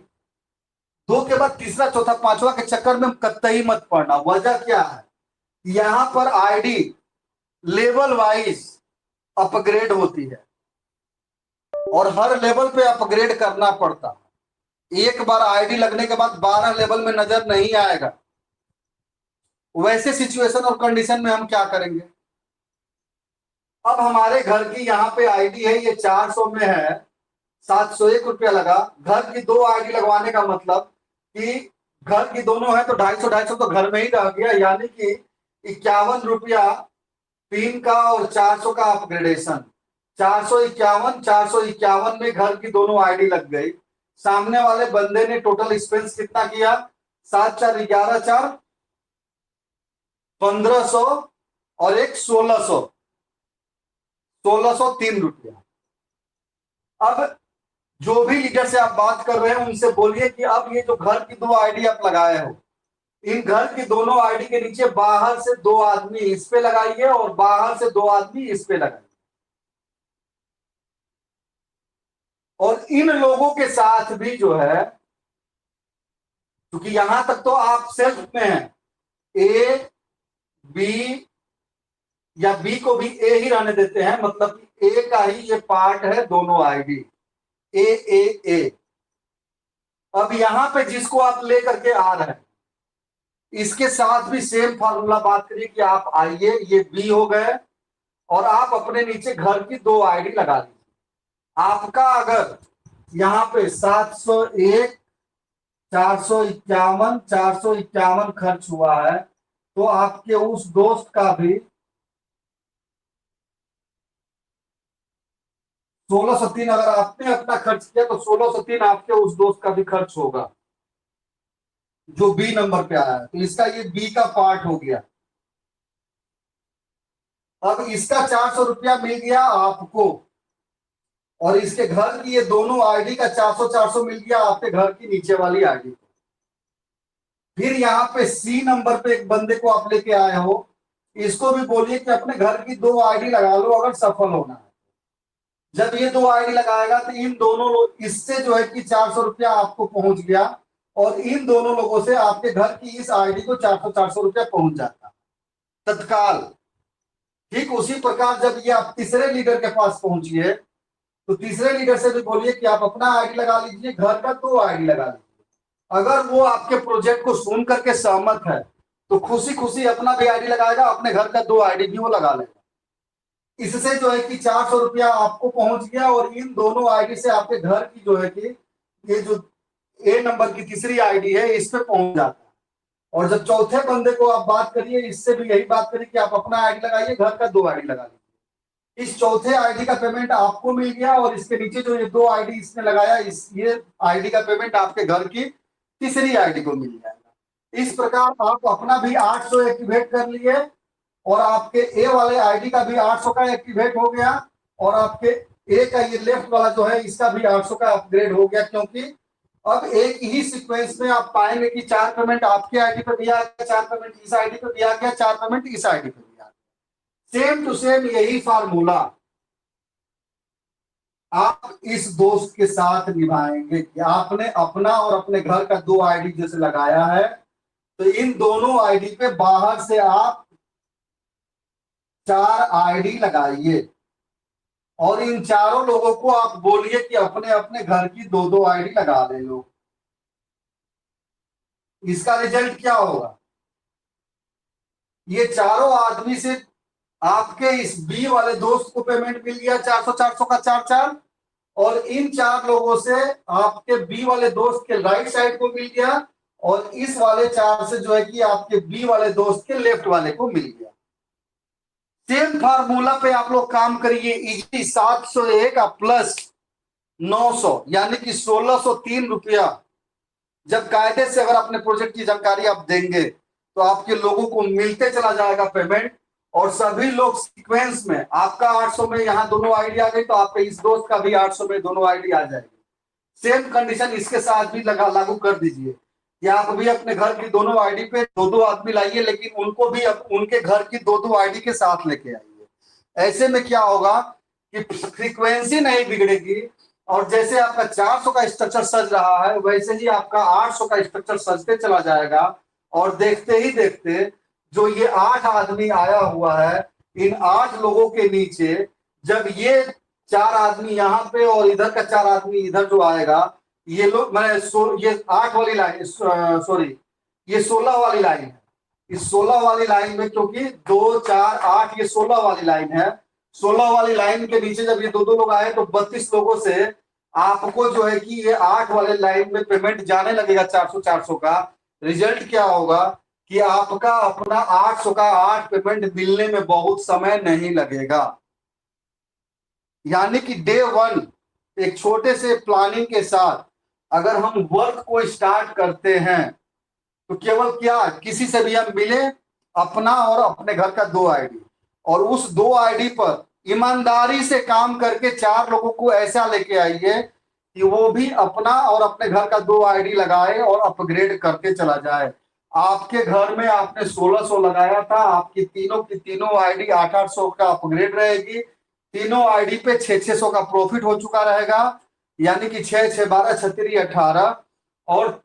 2 के बाद तीसरा चौथा पांचवा के चक्कर में कतई मत पड़ना। वजह क्या है, यहां पर आईडी लेवल वाइज अपग्रेड होती है, और हर लेवल पे अपग्रेड करना पड़ता है। एक बार आईडी लगने के बाद 12 लेवल में नजर नहीं आएगा। वैसे सिचुएशन और कंडीशन में हम क्या करेंगे, अब हमारे घर की यहाँ पे आईडी है, ये 400 में है, 701 रुपया लगा। घर की 2 आईडी लगवाने का मतलब कि घर की दोनों है तो 250 250 तो घर में ही रह गया, यानी कि 51 रुपया 3 का और 400 का अपग्रेडेशन, 451 में घर की दोनों आईडी लग गई। सामने वाले बंदे ने टोटल एक्सपेंस कितना किया, 7 4 11 4 1500 और एक 1603 रुपया। अब जो भी लीडर से आप बात कर रहे हैं उनसे बोलिए कि अब ये जो घर की 2 आईडी आप लगाए हो, इन घर की दोनों आईडी के नीचे बाहर से 2 आदमी इस पे लगाइए और बाहर से 2 आदमी इस पे लगाइए। और इन लोगों के साथ भी जो है, क्योंकि यहां तक तो आप सेल्फ में हैं, ए बी या बी को भी ए ही रहने देते हैं, मतलब कि ए का ही ये पार्ट है दोनों आईडी, ए। अब यहां पे जिसको आप लेकर के आ रहे हैं, इसके साथ भी सेम फार्मूला बात करिए कि आप आइए, ये बी हो गए, और आप अपने नीचे घर की 2 आईडी लगा लीजिए। आपका अगर यहाँ पे 701 451 खर्च हुआ है, तो आपके उस दोस्त का भी 1603, अगर आपने अपना खर्च किया तो 1603 आपके उस दोस्त का भी खर्च होगा जो बी नंबर पे आया है। तो इसका ये बी का पार्ट हो गया। अब इसका 400 रुपया मिल गया आपको, और इसके घर की ये दोनों आईडी का 400 मिल गया आपके घर की नीचे वाली आईडी को। फिर यहाँ पे सी नंबर पे एक बंदे को आप लेके आए हो, इसको भी बोलिए कि अपने घर की 2 आईडी लगा लो अगर सफल होना है। जब ये 2 आईडी लगाएगा तो इन दोनों लोग, इससे जो है कि 400 रुपया आपको पहुंच गया, और इन दोनों लोगों से आपके घर की इस आईडी को 400 रुपया पहुंच जाता तत्काल। ठीक उसी प्रकार जब ये आप तीसरे लीडर के पास पहुंचिए, तो तीसरे लीडर से भी बोलिए कि आप अपना आईडी लगा लीजिए, घर का 2 आईडी लगा लीजिए। अगर वो आपके प्रोजेक्ट को सुन करके सहमत है, तो खुशी खुशी अपना भी आईडी लगाएगा, अपने घर का 2 आईडी भी वो लगा लेगा। इससे जो है कि 400 रुपया आपको पहुंच गया, और इन दोनों आईडी से आपके घर की जो है कि ये जो ए नंबर की तीसरी आईडी है, इस पे पहुंच जाता है। और जब चौथे बंदे को आप बात करिए, इससे भी यही बात करिए कि आप अपना आईडी लगाइए, घर का 2 आईडी लगा लीजिए। इस चौथे आईडी का पेमेंट आपको मिल गया, और इसके नीचे जो ये 2 आईडी इसने लगाया, ये आईडी का पेमेंट आपके घर की तीसरी आईडी को मिल जाएगा। इस प्रकार आप अपना भी 800 एक्टिवेट कर लिए, और आपके ए वाले आईडी का भी 800 का एक्टिवेट हो गया, और आपके ए का ये लेफ्ट वाला जो है इसका भी 800 का अपग्रेड हो गया। क्योंकि अब एक ही सीक्वेंस में आप पाएंगे कि 4 पेमेंट आपके आईडी पे भी आ गया, 4 पेमेंट इस आईडी पे भी आ गया, 4 पेमेंट इस आईडी पे भी आ गया। सेम टू सेम यही फार्मूला आप इस दोस्त के साथ निभाएंगे कि आपने अपना और अपने घर का 2 आईडी जैसे लगाया है, तो इन दोनों आईडी पे बाहर से आप 4 आईडी लगाइए, और इन चारों लोगों को आप बोलिए कि अपने अपने घर की 2-2 आईडी लगा दे लो। इसका रिजल्ट क्या होगा? ये चारों आदमी से आपके इस बी वाले दोस्त को पेमेंट मिल गया 400-400 का 4-4, और इन 4 लोगों से आपके बी वाले दोस्त के राइट साइड को मिल गया, और इस वाले 4 से जो है कि आपके बी वाले दोस्त के लेफ्ट वाले को मिल गया। सेम फार्मूला पे आप लोग काम करिए। इजी 701 प्लस 900 यानी कि 1603 रुपया। जब कायदे से अगर अपने प्रोजेक्ट की जानकारी आप देंगे तो आपके लोगों को मिलते चला जाएगा पेमेंट, और सभी लोग सीक्वेंस में, आपका 800 में यहाँ दोनों आईडी आ गई, तो आपके इस दोस्त का भी 800 में दोनों आईडी आ जाएगी। सेम कंडीशन इसके साथ भी लागू कर दीजिए कि आप भी अपने घर की दोनों आईडी पे 2-2 आदमी लाइए, लेकिन उनको भी अब उनके घर की 2-2 आईडी के साथ लेके आइए। ऐसे में क्या होगा कि फ्रीक्वेंसी नहीं बिगड़ेगी, और जैसे आपका 400 का स्ट्रक्चर सज रहा है, वैसे ही आपका 800 का स्ट्रक्चर सजते चला जाएगा। और देखते ही देखते जो ये 8 आदमी आया हुआ है, इन 8 लोगों के नीचे जब ये 4 आदमी यहाँ पे और इधर का 4 आदमी इधर जो आएगा, ये लोग ये 8 वाली लाइन, सॉरी ये 16 वाली लाइन है। इस 16 वाली लाइन में, क्योंकि 2 4 8 ये 16 वाली लाइन है, 16 वाली लाइन के नीचे जब ये 2-2 लोग आए, तो 32 लोगों से आपको जो है कि ये 8 वाले लाइन में पेमेंट जाने लगेगा 400-400 का। रिजल्ट क्या होगा कि आपका अपना 800 का 8 पेमेंट मिलने में बहुत समय नहीं लगेगा। यानी कि डे 1 एक छोटे से प्लानिंग के साथ अगर हम वर्क को स्टार्ट करते हैं, तो केवल क्या, किसी से भी हम मिले, अपना और अपने घर का 2 आईडी, और उस 2 आईडी पर ईमानदारी से काम करके 4 लोगों को ऐसा लेके आइए कि वो भी अपना और अपने घर का 2 आईडी लगाए और अपग्रेड करके चला जाए। आपके घर में आपने 1600 लगाया था, आपकी तीनों की तीनों आईडी 800 का अपग्रेड रहेगी। तीनों आईडी पे 600 का प्रॉफिट हो चुका रहेगा, यानी कि 6 12 36 18। और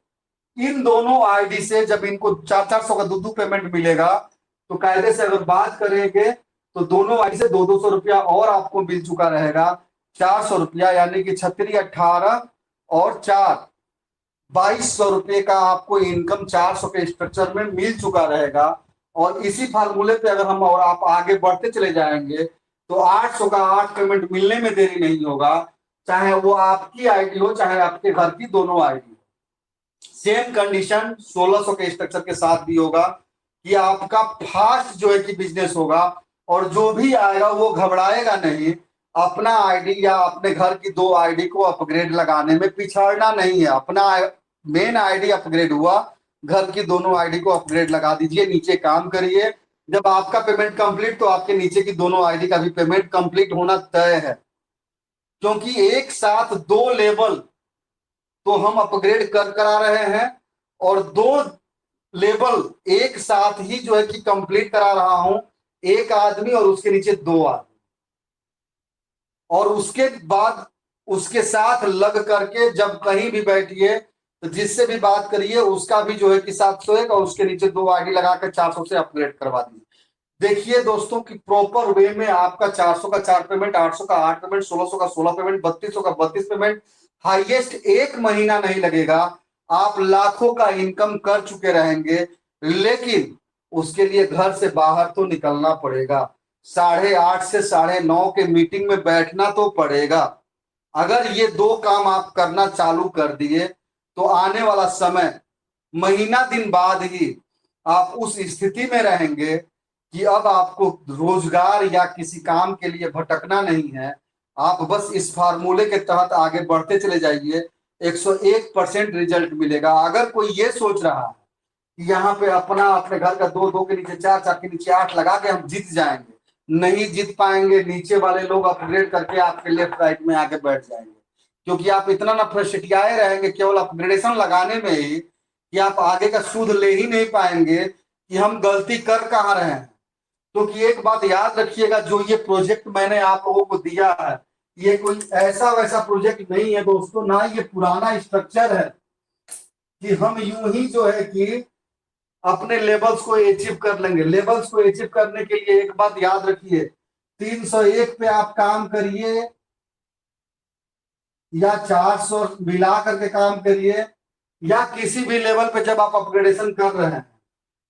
इन दोनों आईडी से जब इनको 400 का 2 पेमेंट मिलेगा, तो कायदे से अगर बात करेंगे तो दोनों आईडी से 200 रुपया और आपको मिल चुका रहेगा, 400 रुपया, यानी कि 36 18 और 4 2200 रुपये का आपको इनकम 400 के स्ट्रक्चर में मिल चुका रहेगा। और इसी फार्मूले पे अगर हम और आप आगे बढ़ते चले जाएंगे, तो 800 का 8 पेमेंट मिलने में देरी नहीं होगा, चाहे वो आपकी आईडी हो चाहे आपके घर की दोनों आईडी हो। सेम कंडीशन 1600 के स्ट्रक्चर के साथ भी होगा कि आपका फास्ट जो है कि बिजनेस होगा, और जो भी आएगा वो घबराएगा नहीं। अपना आईडी या अपने घर की 2 आईडी को अपग्रेड लगाने में पिछड़ना नहीं है। अपना मेन आईडी अपग्रेड हुआ, घर की दोनों आईडी को अपग्रेड लगा दीजिए, नीचे काम करिए। जब आपका पेमेंट कंप्लीट, तो आपके नीचे की दोनों आईडी का भी पेमेंट कंप्लीट होना तय है, क्योंकि एक साथ 2 लेवल तो हम अपग्रेड करा रहे हैं, और 2 लेवल एक साथ ही जो है कि कंप्लीट करा रहा हूं, एक आदमी और उसके नीचे 2 आदमी, और उसके बाद उसके साथ लग करके जब कहीं भी बैठिए तो जिससे भी बात करिए उसका भी जो है कि 701 और उसके नीचे 2 आईडी लगाकर 400 से अपग्रेड करवा दीजिए। देखिए दोस्तों कि प्रॉपर वे में आपका 400 का 4 पेमेंट, 800 का 8 पेमेंट, 1600 का 16 पेमेंट, 3200 का 32 पेमेंट, हाईएस्ट 1 महीना नहीं लगेगा, आप लाखों का इनकम कर चुके रहेंगे। लेकिन उसके लिए घर से बाहर तो निकलना पड़ेगा, 8:30 से 9:30 के मीटिंग में बैठना तो पड़ेगा। अगर ये 2 काम आप करना चालू कर दिए, तो आने वाला समय महीना दिन बाद ही आप उस स्थिति में रहेंगे कि अब आपको रोजगार या किसी काम के लिए भटकना नहीं है। आप बस इस फार्मूले के तहत आगे बढ़ते चले जाइए, 101% रिजल्ट मिलेगा। अगर कोई ये सोच रहा है कि यहाँ पे अपने घर का 2 2 के नीचे 4 4 के नीचे 8 लगा के हम जीत जाएंगे, नहीं जीत पाएंगे। नीचे वाले लोग अपग्रेड करके आपके लेफ्ट राइट में आके बैठ जाएंगे, क्योंकि आप इतना ना फ्रस्ट्रेटियाए रहेंगे केवल अपग्रेडेशन लगाने में ही कि आप आगे का सूद ले ही नहीं पाएंगे कि हम गलती कर कहाँ रहे हैं। क्योंकि एक बात याद रखिएगा, जो ये प्रोजेक्ट मैंने आप लोगों को दिया है, ये कोई ऐसा वैसा प्रोजेक्ट नहीं है दोस्तों, ना ये पुराना स्ट्रक्चर है कि हम यूं ही जो है कि अपने लेवल्स को अचीव कर लेंगे। लेवल्स को अचीव करने के लिए एक बात याद रखिए, 301 पे आप काम करिए या 400 मिला करके काम करिए, या किसी भी लेवल पे जब आप अपग्रेडेशन कर रहे हैं,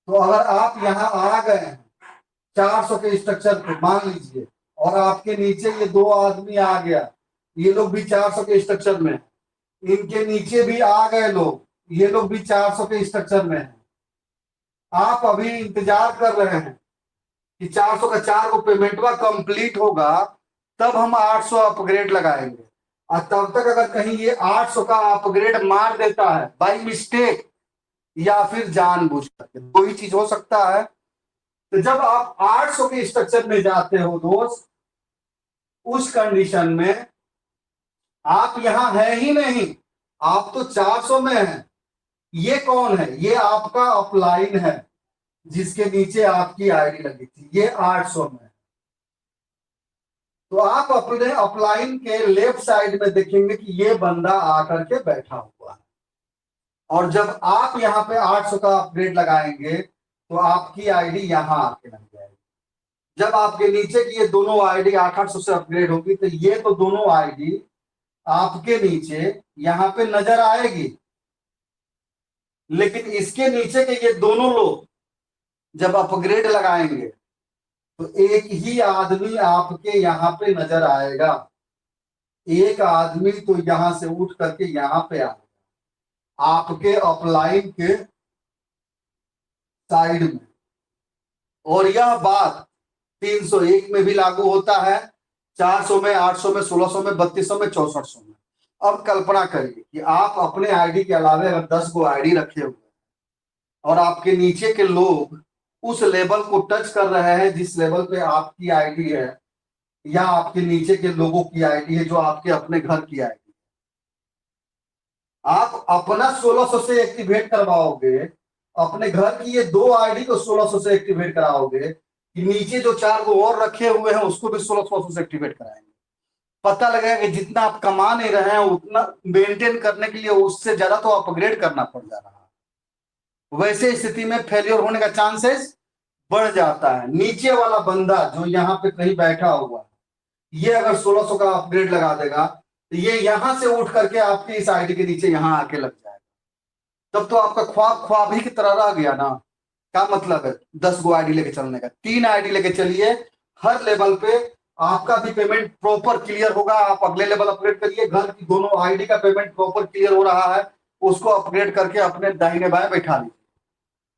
तो अगर आप यहाँ आ गए हैं 400 के स्ट्रक्चर पे मान लीजिए, और आपके नीचे ये 2 आदमी आ गया, ये लोग भी 400 के स्ट्रक्चर में, इनके नीचे भी आ गए लोग, ये लोग भी 400 के स्ट्रक्चर में है। आप अभी इंतजार कर रहे हैं कि 400 का 4 को पेमेंटवा कंप्लीट होगा तब हम 800 अपग्रेड लगाएंगे। और तब तक अगर कहीं ये 800 का अपग्रेड मार देता है बाय मिस्टेक या फिर जानबूझ करके, कोई चीज हो सकता है। तो जब आप 800 के स्ट्रक्चर में जाते हो दोस्त, उस कंडीशन में आप यहां है ही नहीं, आप तो 400 में हैं। ये कौन है? ये आपका अपलाइन है जिसके नीचे आपकी आईडी लगी थी, ये 800 में है। तो आप अपने अपलाइन के लेफ्ट साइड में देखेंगे कि ये बंदा आकर के बैठा हुआ है। और जब आप यहाँ पे 800 का अपग्रेड लगाएंगे तो आपकी आईडी यहां आके लग जाएगी। जब आपके नीचे की ये दोनों आईडी 800 से अपग्रेड होगी तो ये तो दोनों आईडी आपके नीचे यहां पे नजर आएगी, लेकिन इसके नीचे के ये दोनों लोग जब अपग्रेड लगाएंगे तो एक ही आदमी आपके यहां पे नजर आएगा। एक आदमी तो यहां से उठ करके यहां पे आएगा आपके अपलाइन के साइड में। और यह बात 301 में भी लागू होता है, 400 में, 800 में, 1600 में, 3200 में, 6400 में। अब कल्पना करिए कि आप अपने आईडी के अलावे अगर 10 गो आईडी रखे हुए और आपके नीचे के लोग उस लेवल को टच कर रहे हैं जिस लेवल पे आपकी आईडी है, या आपके नीचे के लोगों की आईडी है जो आपके अपने घर की आईडी है, आप अपना 1600 से एक्टिवेट करवाओगे, अपने घर की ये 2 आईडी को 1600 से एक्टिवेट कराओगे, कि नीचे जो 4 गो और रखे हुए हैं उसको भी 1600 से एक्टिवेट कराएंगे। पता लगेगा कि जितना आप कमा नहीं रहे हैं उतना मेंटेन करने के लिए उससे ज्यादा तो अपग्रेड करना पड़ जा रहा है। वैसे स्थिति में फेलियर होने का चांसेस बढ़ जाता है। नीचे वाला बंदा जो यहाँ पे कहीं बैठा हुआ है, ये अगर 1600 का अपग्रेड लगा देगा तो ये यहां से उठ करके आपकी इस आईडी के नीचे यहां आके लग जाएगा। तब तो आपका ख्वाब ख्वाब ही की तरह रह गया ना। क्या मतलब है 10 गो आईडी लेके चलने का? 3 आईडी लेके चलिए, हर लेवल पे आपका भी पेमेंट प्रॉपर क्लियर होगा। आप अगले लेवल अपग्रेड करिए, घर की दोनों आईडी का पेमेंट प्रॉपर क्लियर हो रहा है, उसको अपग्रेड करके अपने दाहिने बाएं बैठा लीजिए।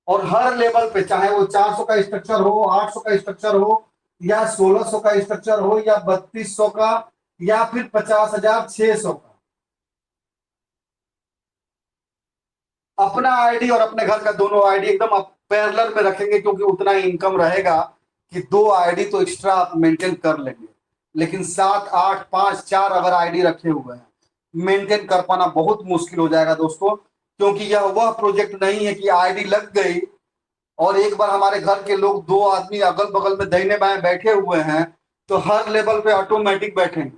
और हर लेवल पे चाहे वो 400 का स्ट्रक्चर हो, 800 का स्ट्रक्चर हो, या 1600 का स्ट्रक्चर हो, या 3200 का, या फिर 50,600 का, अपना आईडी और अपने घर का दोनों आईडी एकदम आप पैरेलल में रखेंगे, क्योंकि उतना इनकम रहेगा कि 2 आईडी तो एक्स्ट्रा आप मेंटेन कर लेंगे। लेकिन 7 8 5 4 अगर आईडी रखे हुए हैं, मेंटेन कर पाना बहुत मुश्किल हो जाएगा दोस्तों। क्योंकि यह वह प्रोजेक्ट नहीं है कि आईडी लग गई और एक बार हमारे घर के लोग 2 आदमी अगल बगल में दाहिने बाएं बैठे हुए हैं तो हर लेवल पे ऑटोमेटिक बैठेंगे,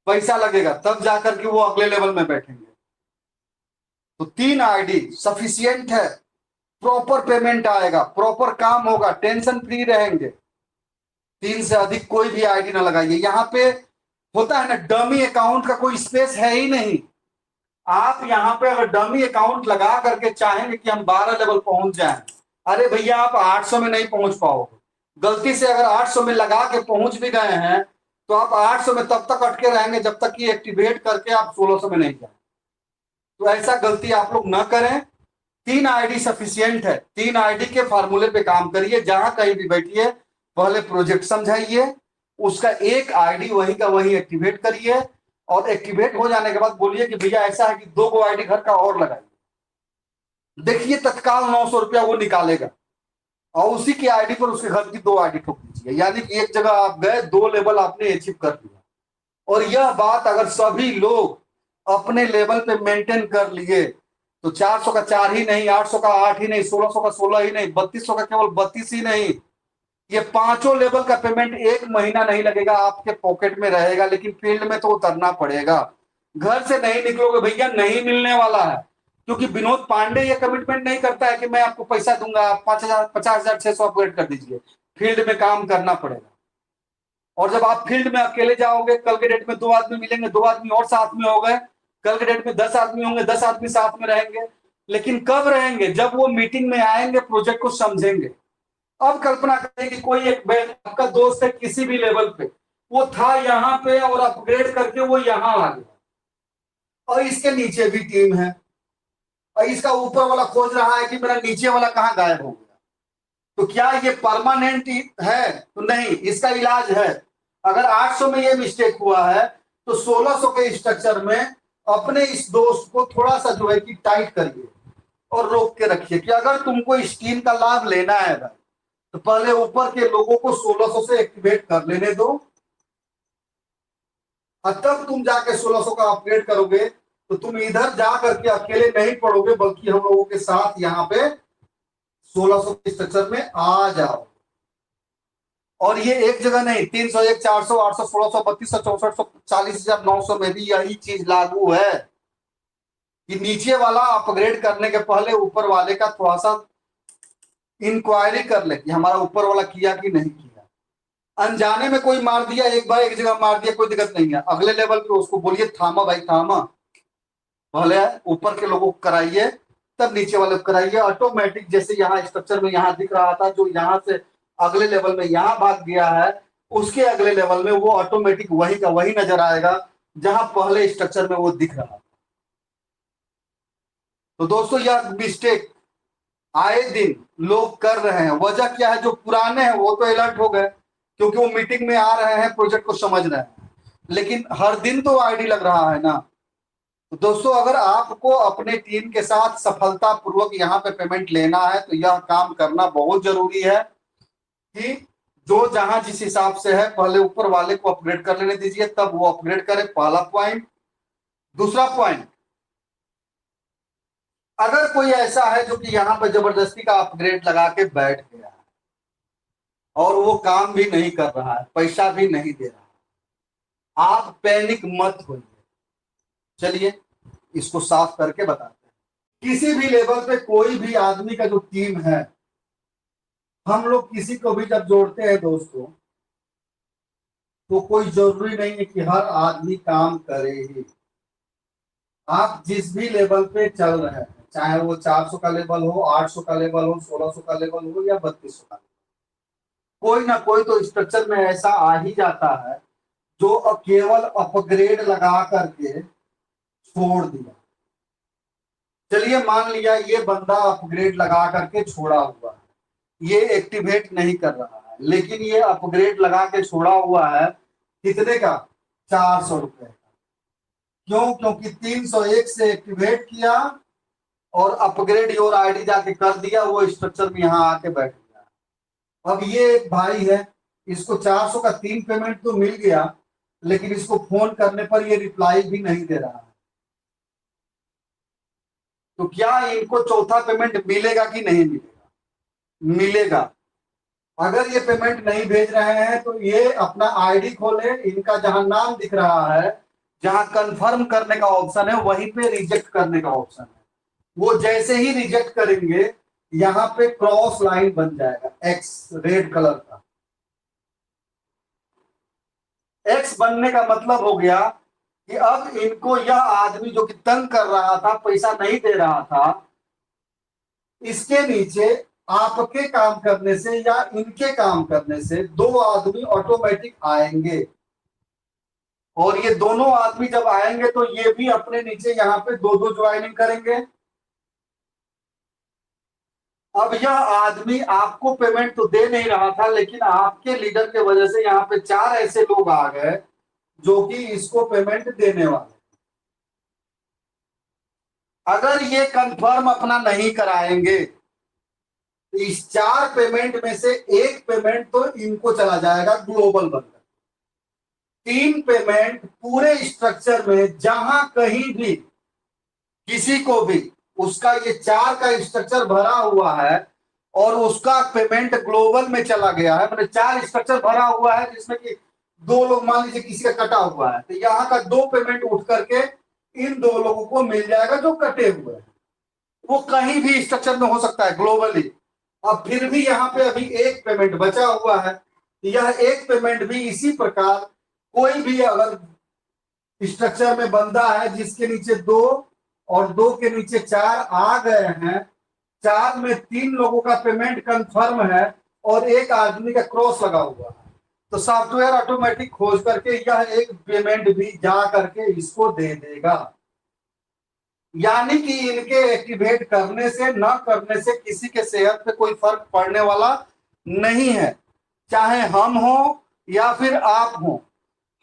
पैसा लगेगा तब जाकर के वो अगले लेवल में बैठेंगे। तो 3 आईडी सफिशियंट है, प्रॉपर पेमेंट आएगा, प्रॉपर काम होगा, टेंशन फ्री रहेंगे। 3 से अधिक कोई भी आईडी ना लगाइए। यहाँ पे होता है ना, डमी अकाउंट का कोई स्पेस है ही नहीं। आप यहाँ पे अगर डमी अकाउंट लगा करके चाहेंगे कि हम 12 लेवल पहुंच जाएं, अरे भैया आप 800 में नहीं पहुंच पाओगे। गलती से अगर 800 में लगा के पहुंच भी गए हैं तो आप 800 में तब तक अटके रहेंगे जब तक कि एक्टिवेट करके आप 1600 में नहीं जाए। तो ऐसा गलती आप लोग ना करें। 3 आईडी सफिशियंट है। 3 आईडी के फार्मूले पे काम करिए। जहां कहीं भी बैठिए पहले प्रोजेक्ट समझाइए, उसका एक आईडी वही का वही एक्टिवेट करिए, और एक्टिवेट हो जाने के बाद बोलिए कि भैया ऐसा है कि 2 गो आईडी घर का और लगाइए। देखिए तत्काल 900 रुपया वो निकालेगा, और उसी की आईडी पर उसके घर की 2 आईडी ठोक दीजिए। यानी कि एक जगह आप गए, 2 लेवल आपने अचीव कर लिया। और यह बात अगर सभी लोग अपने लेवल पे मेंटेन कर लिए तो 400 का 4 ही नहीं, 800 का 8 ही नहीं, 1600 का 16 ही नहीं, 3200 का केवल 32 ही नहीं, ये 5 लेवल का पेमेंट 1 महीना नहीं लगेगा, आपके पॉकेट में रहेगा। लेकिन फील्ड में तो उतरना पड़ेगा। घर से नहीं निकलोगे भैया, नहीं मिलने वाला है। क्योंकि विनोद पांडे ये कमिटमेंट नहीं करता है कि मैं आपको पैसा दूंगा, आप 5,000 50,600 अपग्रेड कर दीजिए। फील्ड में काम करना पड़ेगा। और जब आप फील्ड में अकेले जाओगे, कल के डेट में 2 आदमी मिलेंगे, 2 आदमी और साथ में हो गए, कल के डेट में 10 आदमी होंगे, 10 आदमी साथ में रहेंगे। लेकिन कब रहेंगे? जब वो मीटिंग में आएंगे, प्रोजेक्ट को समझेंगे। अब कल्पना करें कि कोई एक आपका दोस्त है किसी भी लेवल पे, वो था यहाँ पे और अपग्रेड करके वो यहाँ आ गया, और इसके नीचे भी टीम है, और इसका ऊपर वाला खोज रहा है कि मेरा नीचे वाला कहाँ गायब हो गया। तो क्या ये परमानेंट है? तो नहीं, इसका इलाज है। अगर 800 में ये मिस्टेक हुआ है तो 1600 के स्ट्रक्चर में अपने इस दोस्त को थोड़ा सा जो है कि टाइट करिए और रोक के रखिए कि अगर तुमको इस टीम का लाभ लेना है भाई, तो पहले ऊपर के लोगों को 1600 से एक्टिवेट कर लेने दो, और तब तुम जाके 1600 का अपग्रेड करोगे। तो तुम इधर जा करके अकेले नहीं पढ़ोगे, बल्कि हम लोगों के साथ यहाँ पे 1600 के स्ट्रक्चर में आ जाओ। और ये एक जगह नहीं, 301, 400, 800, 1600, 3200, 6400, 40,900 में भी यही चीज लागू है कि नीचे वाला अपग्रेड करने के पहले ऊपर वाले का थोड़ा सा इंक्वायरी कर ले कि हमारा ऊपर वाला किया कि नहीं किया। अनजाने में कोई मार दिया, एक बार एक जगह मार दिया, कोई दिक्कत नहीं है। अगले लेवल पे उसको बोलिए थामा भाई थामा, पहले ऊपर के लोगों को कराइए तब नीचे वाले को कराइए। ऑटोमेटिक जैसे यहाँ स्ट्रक्चर में यहाँ दिख रहा था, जो यहाँ से अगले लेवल में यहाँ भाग गया है, उसके अगले लेवल में वो ऑटोमेटिक वही का वही नजर आएगा जहां पहले स्ट्रक्चर में वो दिख रहा था। तो दोस्तों यह मिस्टेक आए दिन लोग कर रहे हैं। वजह क्या है? जो पुराने हैं वो तो अलर्ट हो गए क्योंकि वो मीटिंग में आ रहे हैं, प्रोजेक्ट को समझ रहे हैं, लेकिन हर दिन तो आईडी लग रहा है ना। तो दोस्तों अगर आपको अपने टीम के साथ सफलतापूर्वक यहाँ पे पेमेंट लेना है तो यह काम करना बहुत जरूरी है कि जो जहां जिस हिसाब से है पहले ऊपर वाले को अपग्रेड कर लेने दीजिए, तब वो अपग्रेड करे। पहला पॉइंट। दूसरा पॉइंट, अगर कोई ऐसा है जो कि यहाँ पर जबरदस्ती का अपग्रेड लगा के बैठ गया है और वो काम भी नहीं कर रहा है, पैसा भी नहीं दे रहा है, आप पैनिक मत होइए। चलिए इसको साफ करके बताते हैं। किसी भी लेवल पे कोई भी आदमी का जो टीम है, हम लोग किसी को भी जब जोड़ते हैं दोस्तों, तो कोई जरूरी नहीं है कि हर आदमी काम करे ही। आप जिस भी लेवल पे चल रहे हैं, चाहे वो 400 का लेवल हो, 800 का लेवल हो, 1600 का लेवल हो या 3200 का, कोई ना कोई तो स्ट्रक्चर में ऐसा आ ही जाता है जो केवल अपग्रेड लगा करके छोड़ दिया। चलिए मान लिया ये बंदा अपग्रेड लगा करके छोड़ा हुआ है, ये एक्टिवेट नहीं कर रहा है, लेकिन ये अपग्रेड लगा के छोड़ा हुआ है कितने का? 400 रुपए का। क्यों? क्योंकि 301 से एक्टिवेट किया और अपग्रेड योर आईडी जाके कर दिया, वो स्ट्रक्चर में यहाँ आके बैठ गया। अब ये एक भाई है, इसको 400 का 3 पेमेंट तो मिल गया, लेकिन इसको फोन करने पर ये रिप्लाई भी नहीं दे रहा है। तो क्या इनको चौथा पेमेंट मिलेगा कि नहीं मिलेगा? मिलेगा। अगर ये पेमेंट नहीं भेज रहे हैं तो ये अपना आईडी खोले, इनका जहां नाम दिख रहा है, जहां कंफर्म करने का ऑप्शन है, वहीं पे रिजेक्ट करने का ऑप्शन है। वो जैसे ही रिजेक्ट करेंगे यहाँ पे क्रॉस लाइन बन जाएगा, एक्स रेड कलर का। एक्स बनने का मतलब हो गया कि अब इनको यह आदमी जो कि तंग कर रहा था, पैसा नहीं दे रहा था, इसके नीचे आपके काम करने से या इनके काम करने से 2 आदमी ऑटोमेटिक आएंगे। और ये दोनों आदमी जब आएंगे तो ये भी अपने नीचे यहाँ पे दो दो ज्वाइनिंग करेंगे। अब यह आदमी आपको पेमेंट तो दे नहीं रहा था, लेकिन आपके लीडर के वजह से यहाँ पे 4 ऐसे लोग आ गए जो कि इसको पेमेंट देने वाले। अगर ये कंफर्म अपना नहीं कराएंगे तो इस 4 पेमेंट में से एक पेमेंट तो इनको चला जाएगा ग्लोबल बनकर। 3 पेमेंट पूरे स्ट्रक्चर में जहां कहीं भी किसी को भी उसका ये 4 का स्ट्रक्चर भरा हुआ है और उसका पेमेंट ग्लोबल में चला गया है, मतलब 4 स्ट्रक्चर भरा हुआ है जिसमें कि 2 लोग मान लीजिए किसी का कटा हुआ है, तो यहाँ का 2 पेमेंट उठ करके इन 2 लोगों को मिल जाएगा जो कटे हुए हैं। वो कहीं भी स्ट्रक्चर में हो सकता है ग्लोबली। अब फिर भी यहाँ पे अभी एक पेमेंट बचा हुआ है, यह एक पेमेंट भी इसी प्रकार कोई भी अगर स्ट्रक्चर में बंदा है जिसके नीचे 2 और 2 के नीचे 4 आ गए हैं, 4 में 3 लोगों का पेमेंट कंफर्म है और एक आदमी का क्रॉस लगा हुआ है, तो सॉफ्टवेयर ऑटोमेटिक खोज करके यह एक पेमेंट भी जा करके इसको दे देगा। यानी कि इनके एक्टिवेट करने से न करने से किसी के सेहत पे कोई फर्क पड़ने वाला नहीं है, चाहे हम हो या फिर आप हो।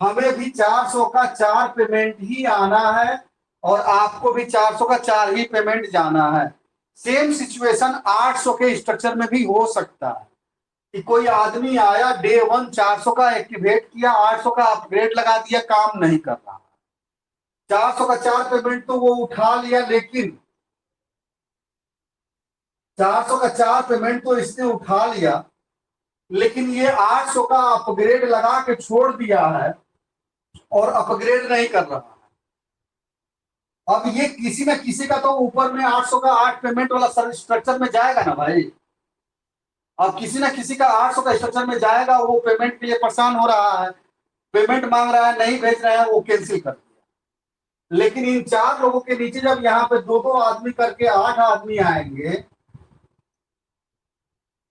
हमें भी 400 का 4 पेमेंट ही आना है और आपको भी 400 का 4 ही पेमेंट जाना है। सेम सिचुएशन 800 के स्ट्रक्चर में भी हो सकता है कि कोई आदमी आया डे 1 400 का एक्टिवेट किया, 800 का अपग्रेड लगा दिया, काम नहीं कर रहा। 400 का 4 पेमेंट तो वो उठा लिया, लेकिन 400 का 4 पेमेंट तो इसने उठा लिया, लेकिन ये 800 का अपग्रेड लगा के छोड़ दिया है और अपग्रेड नहीं कर रहा है। अब ये किसी न किसी का तो ऊपर में 800 का 8 पेमेंट वाला स्ट्रक्चर में जाएगा ना भाई। अब किसी न किसी का 800 का स्ट्रक्चर में जाएगा, वो पेमेंट के लिए परेशान हो रहा है, पेमेंट मांग रहा है, नहीं भेज रहा है, वो कैंसिल कर दिया। लेकिन इन 4 लोगों के नीचे जब यहाँ पे 2-2 आदमी करके 8 आदमी आएंगे,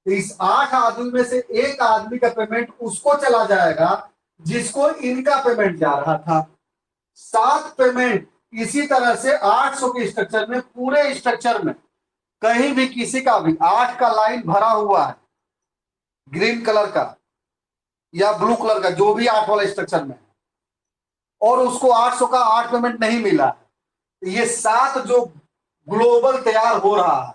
तो इस 8 आदमी में से एक आदमी का पेमेंट उसको चला जाएगा जिसको इनका पेमेंट जा रहा था। 7 पेमेंट इसी तरह से 800 के स्ट्रक्चर में, पूरे स्ट्रक्चर में कहीं भी किसी का भी 8 का लाइन भरा हुआ है, ग्रीन कलर का या ब्लू कलर का, जो भी 8 वाला स्ट्रक्चर में है, और उसको 800 का 8 पेमेंट नहीं मिला, ये 7 जो ग्लोबल तैयार हो रहा है,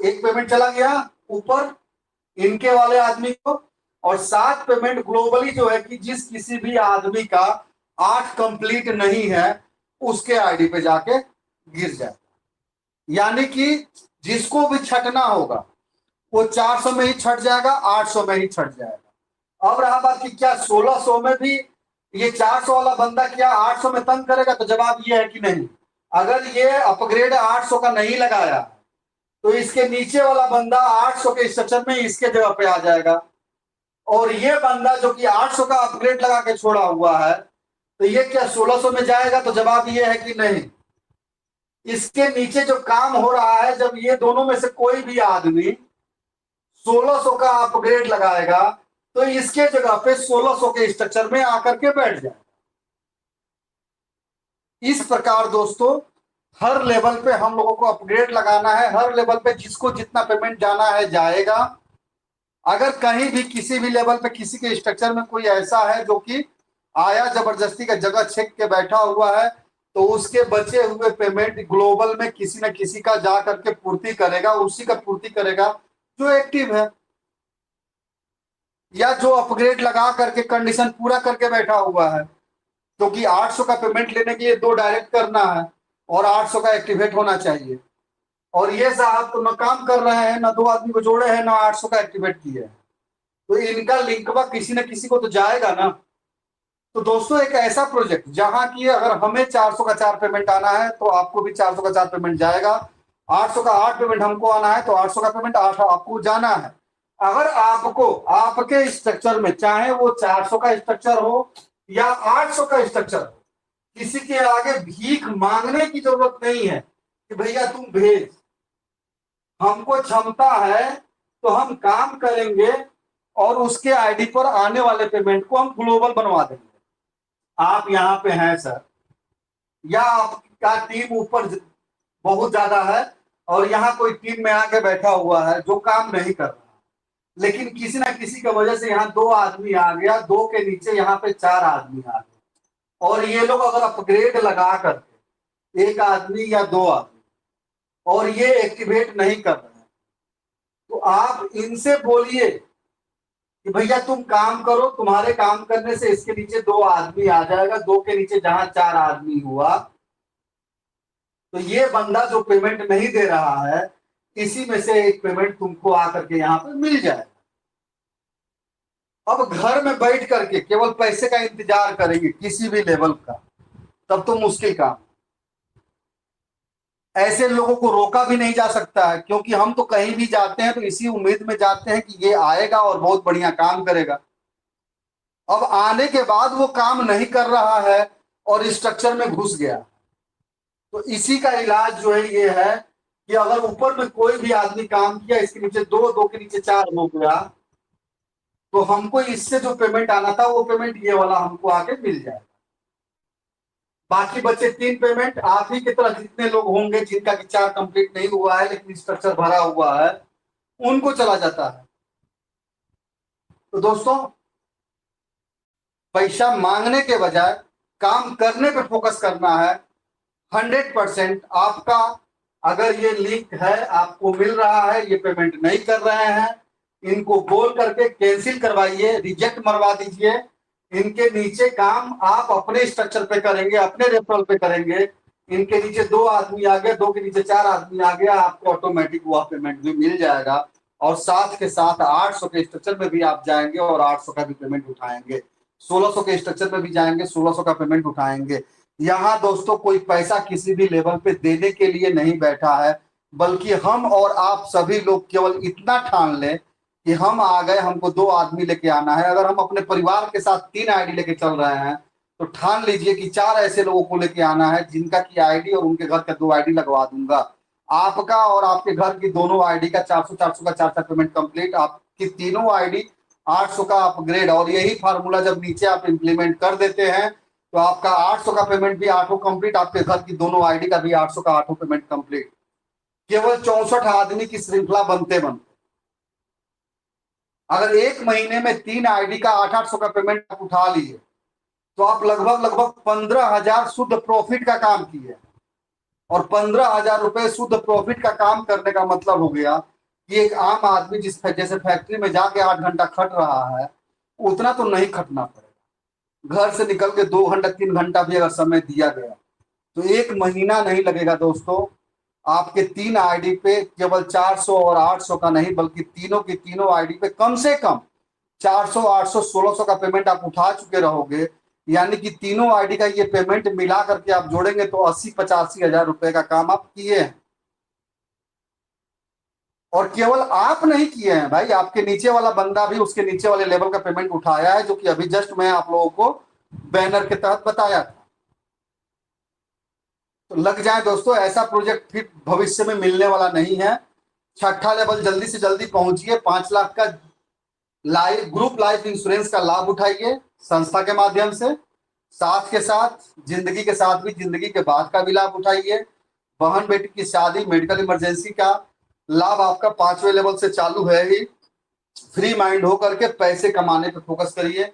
एक पेमेंट चला गया ऊपर इनके वाले आदमी को, और 7 पेमेंट ग्लोबली जो है कि जिस किसी भी आदमी का 8 कंप्लीट नहीं है उसके आईडी पे जाके गिर जाए। यानी कि जिसको भी छटना होगा वो 400 में ही छट जाएगा, 800 में ही छट जाएगा। अब रहा बात कि क्या 1600 में भी ये 400 वाला बंदा क्या 800 में तंग करेगा, तो जवाब ये है कि नहीं। अगर ये अपग्रेड 800 का नहीं लगाया तो इसके नीचे वाला बंदा 800 के स्ट्रक्चर में इसके जगह पे आ जाएगा, और ये बंदा जो कि 800 का अपग्रेड लगा के छोड़ा हुआ है, तो ये क्या 1600 में जाएगा, तो जवाब ये है कि नहीं। इसके नीचे जो काम हो रहा है, जब ये दोनों में से कोई भी आदमी 1600 का अपग्रेड लगाएगा तो इसके जगह पे 1600 के स्ट्रक्चर में आकर के बैठ जाए। इस प्रकार दोस्तों हर लेवल पे हम लोगों को अपग्रेड लगाना है, हर लेवल पे जिसको जितना पेमेंट जाना है जाएगा। अगर कहीं भी किसी भी लेवल पे किसी के स्ट्रक्चर में कोई ऐसा है जो कि आया जबरदस्ती का जगह छेक के बैठा हुआ है, तो उसके बचे हुए पेमेंट ग्लोबल में किसी न किसी का जा करके पूर्ति करेगा, उसी का पूर्ति करेगा जो एक्टिव है या जो अपग्रेड लगा करके कंडीशन पूरा करके बैठा हुआ है। क्योंकि 800 का पेमेंट लेने के लिए 2 डायरेक्ट करना है और 800 का एक्टिवेट होना चाहिए, और ये साहब तो न काम कर रहे हैं, न 2 आदमी को जोड़े हैं, न 800 का एक्टिवेट किए हैं, तो इनका लिंकवा किसी न किसी को तो जाएगा ना। तो दोस्तों एक ऐसा प्रोजेक्ट जहां की अगर हमें 400 का 4 पेमेंट आना है तो आपको भी 400 का 4 पेमेंट जाएगा, 800 का 8 पेमेंट हमको आना है तो 800 का पेमेंट 8 आपको जाना है। अगर आपको आपके स्ट्रक्चर में चाहे वो 400 का स्ट्रक्चर हो या 800 का स्ट्रक्चर हो, किसी के आगे भीख मांगने की जरूरत नहीं है कि भैया तुम भेज, हमको क्षमता है तो हम काम करेंगे और उसके आईडी पर आने वाले पेमेंट को हम ग्लोबल बनवा देंगे। आप यहाँ पे हैं सर, या आपका टीम ऊपर बहुत ज्यादा है और यहाँ कोई टीम में आके बैठा हुआ है जो काम नहीं कर रहा, लेकिन किसी ना किसी की वजह से यहाँ 2 आदमी आ गया, 2 के नीचे यहाँ पे 4 आदमी आ गए, और ये लोग अगर अपग्रेड लगा करके 1 आदमी या 2 आदमी और ये एक्टिवेट नहीं कर रहे हैं, तो आप इनसे बोलिए कि भैया तुम काम करो, तुम्हारे काम करने से इसके नीचे 2 आदमी आ जाएगा, 2 के नीचे जहां 4 आदमी हुआ, तो ये बंदा जो पेमेंट नहीं दे रहा है इसी में से एक पेमेंट तुमको आकर के यहाँ पे मिल जाएगा। अब घर में बैठ करके केवल पैसे का इंतजार करेंगे किसी भी लेवल का, तब तो मुश्किल काम। ऐसे लोगों को रोका भी नहीं जा सकता है, क्योंकि हम तो कहीं भी जाते हैं तो इसी उम्मीद में जाते हैं कि ये आएगा और बहुत बढ़िया काम करेगा। अब आने के बाद वो काम नहीं कर रहा है और स्ट्रक्चर में घुस गया, तो इसी का इलाज जो है ये है कि अगर ऊपर में कोई भी आदमी काम किया, इसके नीचे 2, 2 के नीचे 4 हो गया, तो हमको इससे जो पेमेंट आना था वो पेमेंट ये वाला हमको आके मिल जाएगा। बाकी बचे 3 पेमेंट आप ही की तरह जितने लोग होंगे जिनका कि 4 कंप्लीट नहीं हुआ है लेकिन स्ट्रक्चर भरा हुआ है, उनको चला जाता है। तो दोस्तों, पैसा मांगने के बजाय काम करने पे फोकस करना है। 100% आपका अगर ये लिंक है, आपको मिल रहा है, ये पेमेंट नहीं कर रहे हैं, इनको बोल करके कैंसिल करवाइए, रिजेक्ट मरवा दीजिए। इनके नीचे काम आप अपने स्ट्रक्चर पे करेंगे, अपने रेफरल पे करेंगे। इनके नीचे 2 आदमी आ गए, 2 के नीचे 4 आदमी आ गया, आपको ऑटोमेटिक वह पेमेंट भी मिल जाएगा। और साथ के साथ 800 के स्ट्रक्चर में भी आप जाएंगे और 800 का भी पेमेंट उठाएंगे, 1600 के स्ट्रक्चर में भी जाएंगे, 1600 का पेमेंट उठाएंगे। यहाँ दोस्तों कोई पैसा किसी भी लेवल पे देने के लिए नहीं बैठा है, बल्कि हम और आप सभी लोग केवल इतना ठान लें कि हम आ गए, हमको 2 आदमी लेके आना है। अगर हम अपने परिवार के साथ 3 आईडी लेके चल रहे हैं तो ठान लीजिए कि 4 ऐसे लोगों को लेके आना है जिनका की आईडी और उनके घर का 2 आईडी लगवा दूंगा। आपका और आपके घर की दोनों आईडी का 400 400 का 4 पेमेंट कंप्लीट, आपकी तीनों आईडी 800 का अपग्रेड। और यही फार्मूला जब नीचे आप इंप्लीमेंट कर देते हैं तो आपका 800 का पेमेंट भी 8 कंप्लीट, आपके घर की दोनों आईडी का भी 800 का 8 पेमेंट कंप्लीट। केवल 64 आदमी की श्रृंखला बनते बनते अगर 1 महीने में 3 आईडी का 800 का पेमेंट आप उठा लिए तो आप लगभग 15,000 शुद्ध प्रॉफिट का काम किए। और 15,000 रुपए शुद्ध प्रॉफिट का काम करने का मतलब हो गया कि एक आम आदमी जिस जैसे फैक्ट्री में जाके 8 घंटा खट रहा है उतना तो नहीं खटना पड़ेगा। घर से निकल के 2 घंटा 3 घंटा भी अगर समय दिया गया तो 1 महीना नहीं लगेगा दोस्तों। आपके 3 आईडी पे केवल 400 और 800 का नहीं बल्कि तीनों की तीनों आईडी पे कम से कम 400 800 1600 का पेमेंट आप उठा चुके रहोगे। यानी कि तीनों आईडी का ये पेमेंट मिला करके आप जोड़ेंगे तो 80-85 हजार रुपए का काम आप किए हैं। और केवल आप नहीं किए हैं भाई, आपके नीचे वाला बंदा भी उसके नीचे वाले लेवल का पेमेंट उठाया है, जो कि अभी जस्ट मैं आप लोगों को बैनर के तहत बताया था। तो लग जाए दोस्तों, ऐसा प्रोजेक्ट फिर भविष्य में मिलने वाला नहीं है। 6ठा लेवल जल्दी से जल्दी पहुंचिए, 5 लाख का ग्रुप लाइफ इंश्योरेंस का लाभ उठाइए संस्था के माध्यम से। साथ के साथ जिंदगी के साथ भी जिंदगी के बाद का भी लाभ उठाइए। बहन बेटी की शादी, मेडिकल इमरजेंसी का लाभ आपका 5वें लेवल से चालू है ही। फ्री माइंड होकर के पैसे कमाने पे फोकस करिए।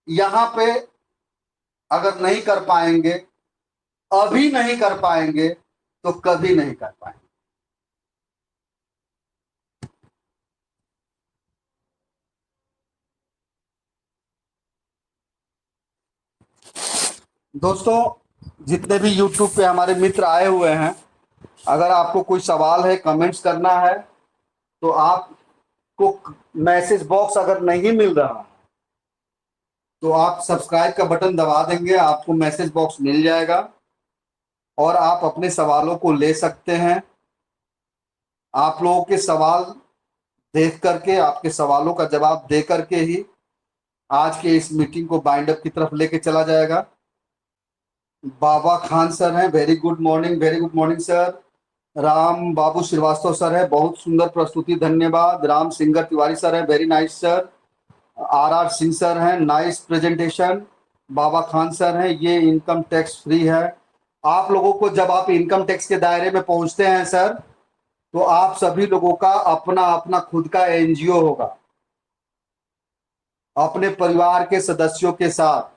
यहाँ पे अगर नहीं कर पाएंगे, अभी नहीं कर पाएंगे तो कभी नहीं कर पाएंगे। दोस्तों, जितने भी YouTube पे हमारे मित्र आए हुए हैं, अगर आपको कोई सवाल है, कमेंट्स करना है, तो आपको मैसेज बॉक्स अगर नहीं मिल रहा है तो आप सब्सक्राइब का बटन दबा देंगे, आपको मैसेज बॉक्स मिल जाएगा और आप अपने सवालों को ले सकते हैं। आप लोगों के सवाल देख करके, आपके सवालों का जवाब दे करके ही आज के इस मीटिंग को बाइंड अप की तरफ लेके चला जाएगा। बाबा खान सर हैं, very good morning sir. Ram Babu Srivastava sir है, बहुत सुंदर प्रस्तुति, धन्यवाद। राम सिंगर तिवारी सर है, very nice sir. RR Singh sir हैं, nice presentation. Baba Khan sir हैं, ये इनकम टैक्स फ्री है। आप लोगों को जब आप इनकम टैक्स के दायरे में पहुंचते हैं सर, तो आप सभी लोगों का अपना अपना खुद का एनजीओ होगा, अपने परिवार के सदस्यों के साथ।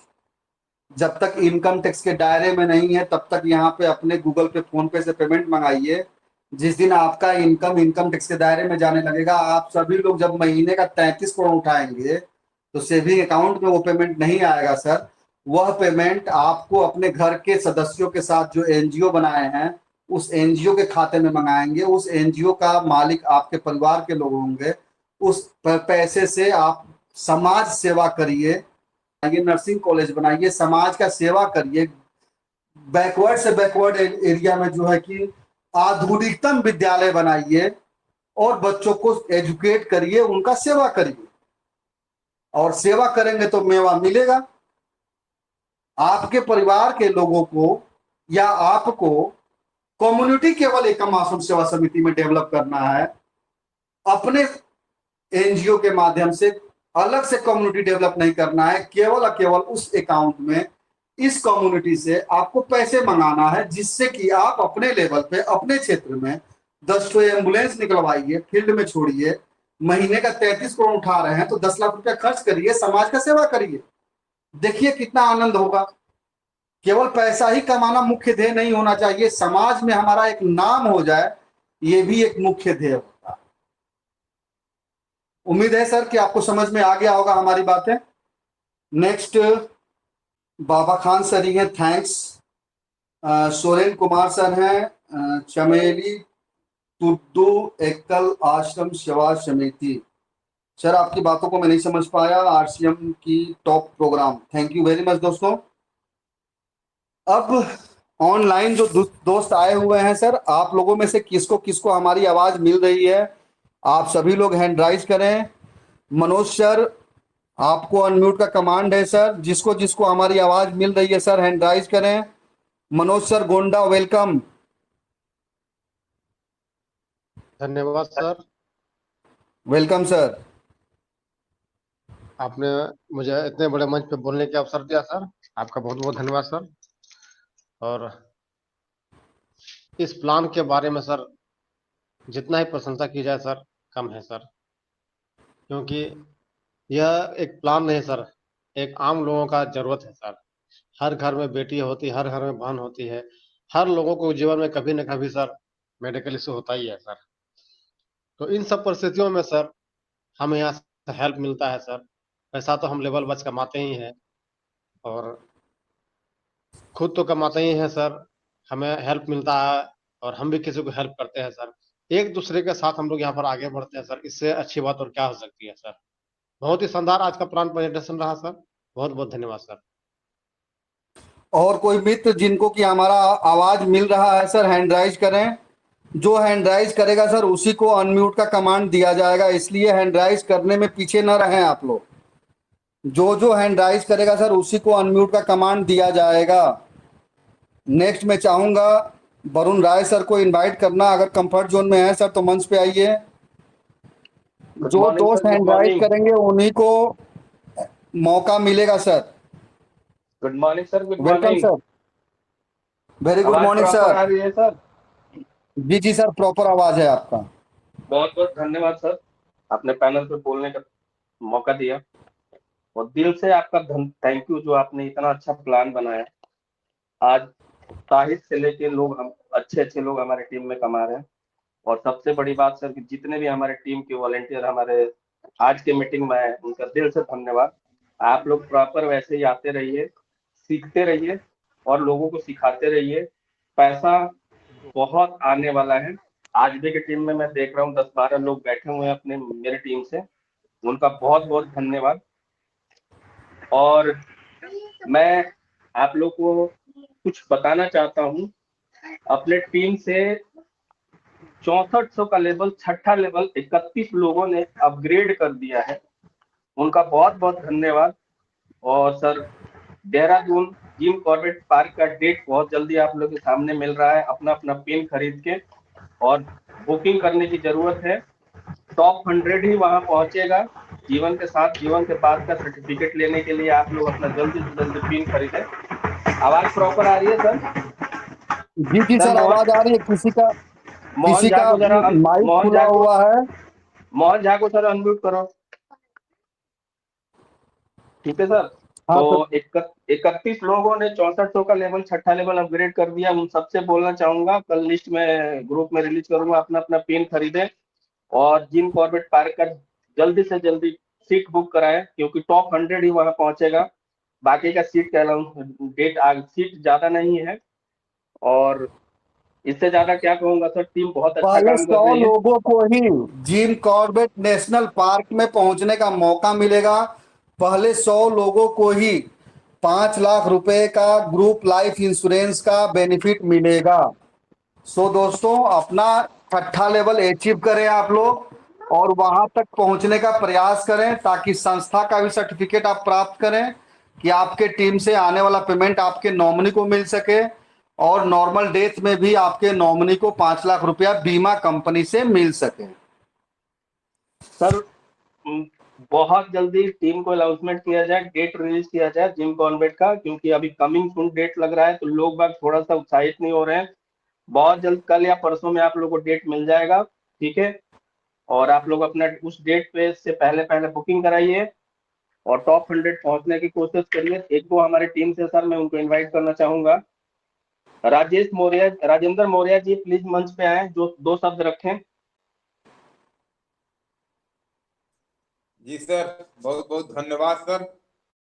जब तक इनकम टैक्स के दायरे में नहीं है तब तक यहाँ पे अपने गूगल पे, फोन पे से पेमेंट मंगाइए। जिस दिन आपका इनकम टैक्स के दायरे में जाने लगेगा, आप सभी लोग जब महीने का 33 करोड़ उठाएंगे तो सेविंग अकाउंट में वो पेमेंट नहीं आएगा सर। वह पेमेंट आपको अपने घर के सदस्यों के साथ जो एनजीओ बनाए हैं उस एनजीओ के खाते में मंगाएंगे। उस एनजीओ का मालिक आपके परिवार के लोग होंगे। उस पैसे से आप समाज सेवा करिए, ये नर्सिंग कॉलेज बनाइए, समाज का सेवा करिए। बैकवर्ड से बैकवर्ड एरिया में जो है कि आधुनिकतम विद्यालय बनाइए और बच्चों को एजुकेट करिए, उनका सेवा करिए। और सेवा करेंगे तो मेवा मिलेगा। आपके परिवार के लोगों को या आपको कम्युनिटी केवल एकम आश्रम सेवा समिति में डेवलप करना है। अपने एनजीओ के माध्यम से अलग से कम्युनिटी डेवलप नहीं करना है। केवल केवल उस अकाउंट में इस कम्युनिटी से आपको पैसे मंगाना है, जिससे कि आप अपने लेवल पे अपने क्षेत्र में 10 ठो एम्बुलेंस निकलवाइए, फील्ड में छोड़िए। महीने का 33 करोड़ उठा रहे हैं तो 10 लाख रुपया खर्च करिए, समाज का सेवा करिए। देखिए कितना आनंद होगा। केवल पैसा ही कमाना मुख्य ध्येय नहीं होना चाहिए, समाज में हमारा एक नाम हो जाए, ये भी एक मुख्य ध्येय होता है। उम्मीद है सर कि आपको समझ में आ गया होगा हमारी बातें। नेक्स्ट बाबा खान सर ही हैं, थैंक्स। सोरेन कुमार सर हैं, चमेली तुड्डू एकल आश्रम सेवा समिति। सर आपकी बातों को मैं नहीं समझ पाया। आरसीएम की top program, thank you very much दोस्तों। अब ऑनलाइन जो दोस्त आए हुए हैं सर, आप लोगों में से किसको किसको हमारी आवाज मिल रही है, आप सभी लोग हैंड राइज करें। मनोज सर, आपको अनम्यूट का कमांड है सर। जिसको जिसको हमारी आवाज मिल रही है सर, हैंड राइज करें। Manoj sir Gonda, welcome. धन्यवाद सर, वेलकम सर। आपने मुझे इतने बड़े मंच पे बोलने का अवसर दिया सर, आपका बहुत बहुत धन्यवाद सर। और इस प्लान के बारे में सर जितना ही प्रशंसा की जाए सर कम है सर, क्योंकि यह एक प्लान नहीं सर, एक आम लोगों का जरूरत है सर। हर घर में बेटी होती, हर घर में बहन होती है, हर लोगों को जीवन में कभी न कभी सर मेडिकल इशू होता ही है सर। तो इन सब परिस्थितियों में सर हमें यहाँ से हेल्प मिलता है सर। पैसा तो हम लेवल बच कमाते ही हैं और खुद तो कमाते ही हैं सर, हमें हेल्प मिलता है और हम भी किसी को हेल्प करते हैं सर। एक दूसरे के साथ हम लोग यहाँ पर आगे बढ़ते हैं सर, इससे अच्छी बात और क्या हो सकती है सर। बहुत ही शानदार आज का प्लान प्रेजेंटेशन रहा सर, बहुत बहुत धन्यवाद सर। और कोई मित्र जिनको कि हमारा आवाज मिल रहा है सर, हैंड राइज करें। जो हैंड राइज करेगा सर उसी को अनम्यूट का कमांड दिया जाएगा, इसलिए हैंड राइज करने में पीछे न रहें आप लोग। जो हैंड राइज करेगा सर उसी को अनम्यूट का कमांड दिया जाएगा। नेक्स्ट मैं चाहूंगा वरुण राय सर को इनवाइट करना, अगर कंफर्ट जोन में है सर तो मंच पे आइए। गुड जो मॉर्निंग दोस्त sir, good hand raise morning. करेंगे उन्हीं को मौका मिलेगा sir. Good morning sir, good welcome morning. Sir, very good आवाज मॉर्निंग प्रॉपर सर। आ रही है सर? जी जी सर, प्रॉपर आवाज है आपका। बहुत बहुत धन्यवाद सर, आपने पैनल पे बोलने का मौका दिया और दिल से आपका थैंक यू, जो आपने इतना अच्छा प्लान बनाया। आज साहित्य से लेके लोग, हम अच्छे अच्छे लोग हमारे टीम में कमा रहे हैं। और सबसे बड़ी बात सर कि जितने भी हमारे टीम के वॉलेंटियर हमारे आज के मीटिंग में आए, उनका दिल से धन्यवाद। आप लोग प्रॉपर वैसे ही आते रहिए, सीखते रहिए और लोगों को सिखाते रहिए। पैसा बहुत आने वाला है। आज भी की टीम में मैं देख रहा हूँ 10-12 लोग बैठे हुए हैं अपने मेरे टीम से, उनका बहुत बहुत धन्यवाद। और मैं आप लोग को कुछ बताना चाहता हूँ, अपने टीम से 6400 का लेवल, छठा लेवल 31 लोगों ने अपग्रेड कर दिया है, उनका बहुत बहुत धन्यवाद। और sir Dehradun Jim Corbett park का डेट बहुत जल्दी आप लोग के सामने मिल रहा है। अपना अपना पिन खरीद के और बुकिंग करने की जरूरत है। टॉप 100 ही वहां पहुंचेगा। जीवन के साथ जीवन के बाद का सर्टिफिकेट लेने के लिए आप लोग अपना जल्दी से जल्दी पिन खरीदें। आवाज प्रॉपर आ रही है सर? जी जी सर, आवाज आ रही है। मोहन किसी झा का को जरा माइक मोहन खुला झा को हुआ है। मोहन झा को सर अनम्यूट करो। ठीक है सर। हाँ तो सर। 31 लोगों ने 6400 का लेवल, छठा लेवल अपग्रेड कर दिया। उन सबसे बोलना चाहूंगा, कल लिस्ट में ग्रुप में रिलीज करूंगा, अपना अपना पिन खरीदें और जिम कॉर्बेट पार्क का जल्दी से जल्दी सीट बुक कराएं, क्योंकि टॉप 100 ही वहां पहुंचेगा। बाकी का सीट का अलाउंस डेट सीट ज्यादा नहीं है। और इससे ज्यादा क्या कहूंगा सर, टीम बहुत अच्छा पहले काम कर 100 रही है। लोगों को ही जिम कॉर्बेट नेशनल पार्क में पहुंचने का मौका मिलेगा। पहले 100 लोगों को ही 5 लाख रुपए का ग्रुप लाइफ इंश्योरेंस का बेनिफिट मिलेगा। सो दोस्तों, अपना छठा लेवल अचीव करें आप लोग और वहां तक पहुंचने का प्रयास करें, ताकि संस्था का भी सर्टिफिकेट आप प्राप्त करें कि आपके टीम से आने वाला पेमेंट आपके नॉमिनी को मिल सके, और नॉर्मल डेथ में भी आपके नॉमिनी को 5 लाख रुपया बीमा कंपनी से मिल सके। सर बहुत जल्दी टीम को अनाउंसमेंट किया जाए, डेट रिलीज किया जाए जिम कॉर्बेट का, क्योंकि अभी कमिंग सून डेट लग रहा है, तो लोग बाग थोड़ा सा उत्साहित नहीं हो रहे हैं। बहुत जल्द कल या परसों में आप लोग को डेट मिल जाएगा। ठीक है। और आप लोग अपना उस डेट पे से पहले पहले बुकिंग कराइए और टॉप 100 पहुंचने की कोशिश करिए। एक दो हमारे टीम से सर मैं उनको इनवाइट करना चाहूंगा। राजेंद्र मौर्य जी प्लीज मंच पे आए, जो 2 शब्द रखें। जी सर, बहुत बहुत धन्यवाद सर।